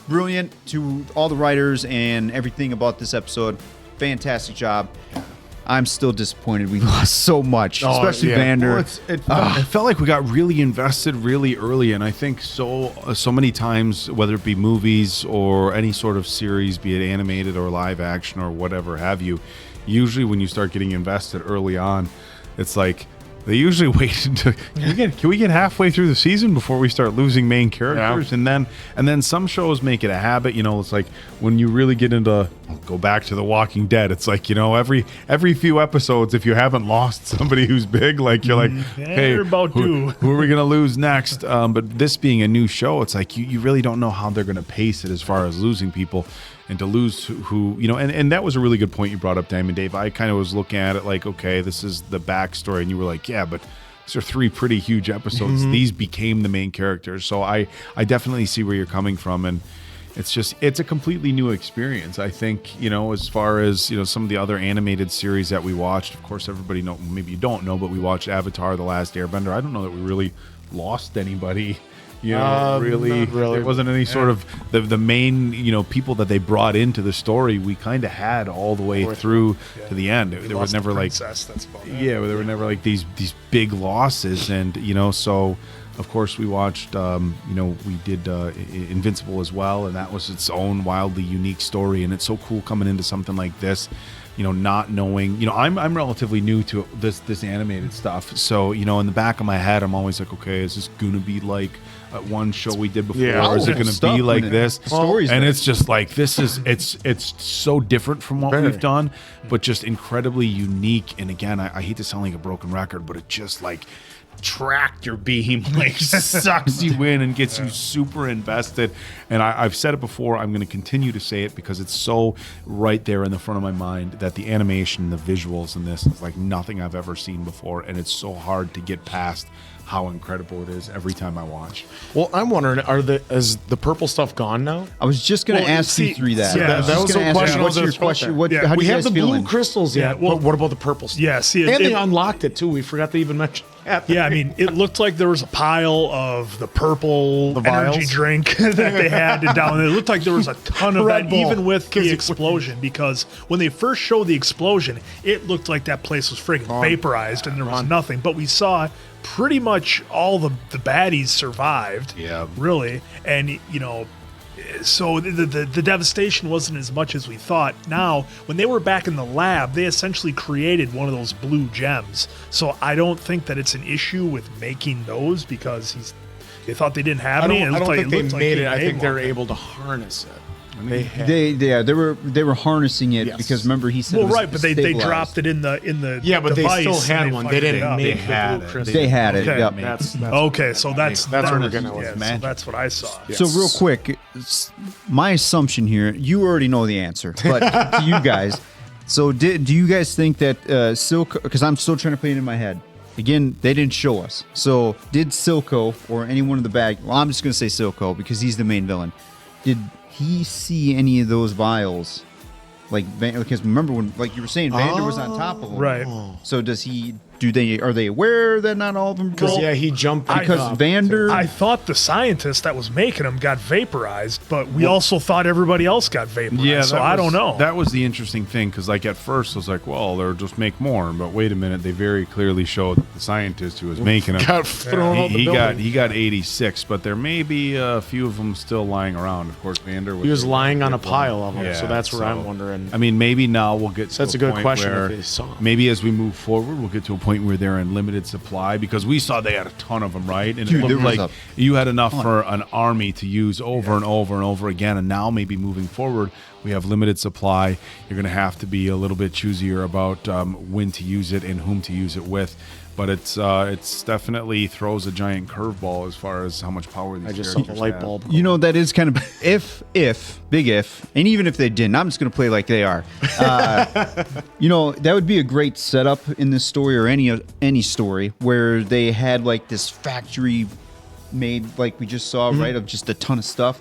S4: Brilliant to all the writers and everything about this episode. Fantastic job. I'm still disappointed we lost so much, especially Vander.
S3: Well, it felt like we got really invested really early, and I think so many times, whether it be movies or any sort of series, be it animated or live action or whatever have you, usually when you start getting invested early on, it's like they usually wait until can we get halfway through the season before we start losing main characters, and then some shows make it a habit. You know, it's like when you really get into go back to The Walking Dead. It's like, you know, every few episodes, if you haven't lost somebody who's big, like you're like, hey,
S1: They're about
S3: who are we gonna lose next? But this being a new show, it's like you really don't know how they're gonna pace it as far as losing people. And to lose who, you know, and that was a really good point you brought up, Diamond Dave. I kind of was looking at it like, okay, this is the backstory. And you were like, yeah, but these are 3 pretty huge episodes. These became the main characters. So I definitely see where you're coming from. And it's a completely new experience. I think, you know, as far as, you know, some of the other animated series that we watched, of course, everybody know, maybe you don't know, but we watched Avatar: The Last Airbender. I don't know that we really lost anybody. You know, really, there wasn't any sort of the main, you know, people that they brought into the story. We kind of had all the way through to the end. There was never like,
S1: that's about it.
S3: there were never like these big losses, and you know, so of course we watched, you know, we did Invincible as well, and that was its own wildly unique story, and it's so cool coming into something like this. You know, not knowing, you know, I'm relatively new to this animated stuff, so you know, in the back of my head, I'm always like, okay, is this gonna be like one show we did before, or is it going to be like this? And it's just like, this is it's so different from what we've done, but just incredibly unique. And again, I hate to sound like a broken record, but it just like tractor beam like sucks you in and gets you super invested. And I've said it before, I'm going to continue to say it because it's so right there in the front of my mind that the animation, the visuals in this is like nothing I've ever seen before, and it's so hard to get past how incredible it is every time I watch.
S2: Well, I'm wondering, is the purple stuff gone now?
S4: I was just going to ask C3 that.
S2: Yeah, that was the question.
S4: What's your question? How do
S2: we
S4: you
S2: have
S4: guys
S2: the
S4: feeling?
S2: blue crystals yet. Well, what about the purple stuff?
S1: Yeah, see,
S2: and they unlocked it too. We forgot to even mention that.
S1: Yeah, I mean, it looked like there was a pile of the purple energy
S2: vials?
S1: drink that they had down there. It looked like there was a ton of
S2: Red
S1: that,
S2: Bull.
S1: even with the explosion, because when they first showed the explosion, it looked like that place was friggin' vaporized and there was nothing. But we saw pretty much all the baddies survived.
S3: Yeah.
S1: Really. And, you know, so the devastation wasn't as much as we thought. Now, when they were back in the lab, they essentially created one of those blue gems. So I don't think that it's an issue with making those because they thought they didn't have any.
S2: I don't think they made it. I think
S1: made
S2: they're
S1: one.
S2: able to harness it.
S4: They were harnessing it because remember he said
S1: Well,
S4: it was
S1: right, but they
S4: stabilized.
S1: dropped it in the
S2: Yeah, but they
S1: device
S2: still
S1: and
S2: had one. They didn't make
S3: had
S2: the blue
S3: it.
S2: crystal.
S4: They had it.
S1: Okay.
S4: Yep.
S2: That's
S1: Okay, so that's
S2: where we're
S1: that's-
S2: gonna
S1: yeah,
S2: man.
S1: so that's what I saw.
S4: So real quick, my assumption here, you already know the answer, but to you guys, so do you guys think that Silco, because I'm still trying to put it in my head. Again, they didn't show us. So did Silco or anyone in the bag, well, I'm just going to say Silco because he's the main villain. Did he see any of those vials? Like, because remember when, like you were saying, Vander was on top of him.
S1: Right.
S4: So does he, are they aware that not all of them?
S2: Because he jumped
S4: Because Vander.
S1: I thought the scientist that was making them got vaporized, but we also thought everybody else got vaporized.
S3: Yeah,
S1: so I don't know.
S3: That was the interesting thing because, like, at first I was like, "Well, they'll just make more." But wait a minute, they very clearly showed that the scientist who was making them
S2: got thrown out the building.
S3: he got 86, but there may be a few of them still lying around. Of course, Vander
S2: was lying on a pile of them,
S3: Yeah,
S2: so that's where I'm wondering.
S3: I mean, maybe now we'll get.
S2: So that's
S3: to
S2: a good
S3: point
S2: question
S3: where
S2: if they saw 'em.
S3: maybe as we move forward, we'll get to a point where they're in limited supply because we saw they had a ton of them, right? And
S4: Dude,
S3: it
S4: there
S3: looked
S4: was
S3: like
S4: a
S3: you had enough for an army to use over and over and over again. And now maybe moving forward, we have limited supply. You're going to have to be a little bit choosier about when to use it and whom to use it with. But it's definitely throws a giant curveball as far as how much power these
S2: I just saw the
S3: characters
S2: light
S3: have.
S4: You
S2: bulb.
S4: know, that is kind of big if, and even if they didn't, I'm just going to play like they are. You know, that would be a great setup in this story or any story where they had like this factory made, like we just saw, right, of just a ton of stuff,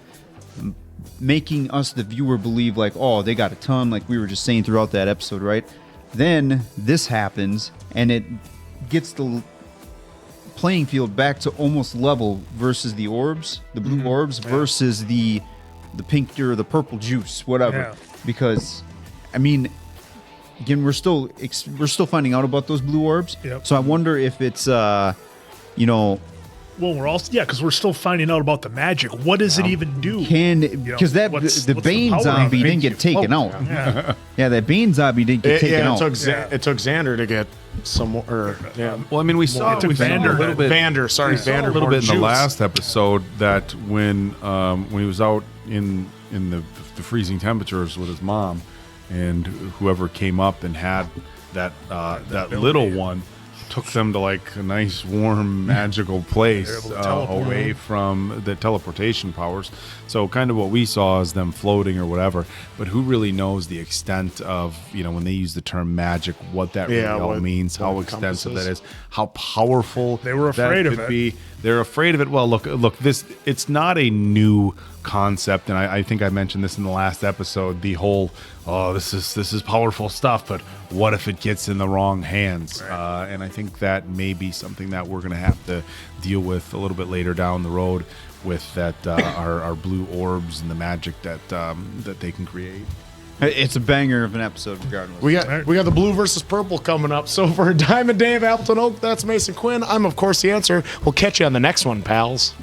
S4: making us, the viewer, believe like, oh, they got a ton, like we were just saying throughout that episode, right? Then this happens, and it gets the playing field back to almost level versus the orbs, the blue orbs versus the pink or the purple juice, whatever.
S1: Yeah.
S4: Because, I mean, again, we're still finding out about those blue orbs.
S1: Yep.
S4: So I wonder if it's, you know,
S1: well, we're also because we're still finding out about the magic. What does it even do?
S4: because the Bane
S1: power
S4: zombie
S1: of it?
S4: didn't get taken out.
S1: Yeah.
S4: Yeah, that Bane zombie didn't get taken out.
S2: It took Xander to get some more. Yeah.
S3: Well, I mean, we saw
S1: It took
S3: we saw
S1: Vander.
S3: a little bit.
S2: Vander, sorry,
S3: We saw
S2: Vander.
S3: a little
S2: more
S3: bit in the
S2: juice.
S3: last episode that when he was out in the freezing temperatures with his mom, and whoever came up and had that little one took them to like a nice warm magical place
S1: They were able to teleport.
S3: away from the teleportation powers. So kind of what we saw is them floating or whatever, but who really knows the extent of, you know, when they use the term magic, what that really all means, how
S2: it
S3: extensive that
S2: encompasses.
S3: is, how powerful
S1: They were afraid
S3: that
S1: of
S3: could
S1: it.
S3: be. They're afraid of it. Well, look, this, it's not a new concept, and I think I mentioned this in the last episode, the whole, oh, this is powerful stuff, but what if it gets in the wrong hands? And I think that may be something that we're going to have to deal with a little bit later down the road with that our blue orbs and the magic that they can create.
S4: It's a banger of an episode, regardless.
S2: We got the blue versus purple coming up. So for Diamond Dave, Appleton Oak, that's Mason Quinn. I'm, of course, the answer. We'll catch you on the next one, pals.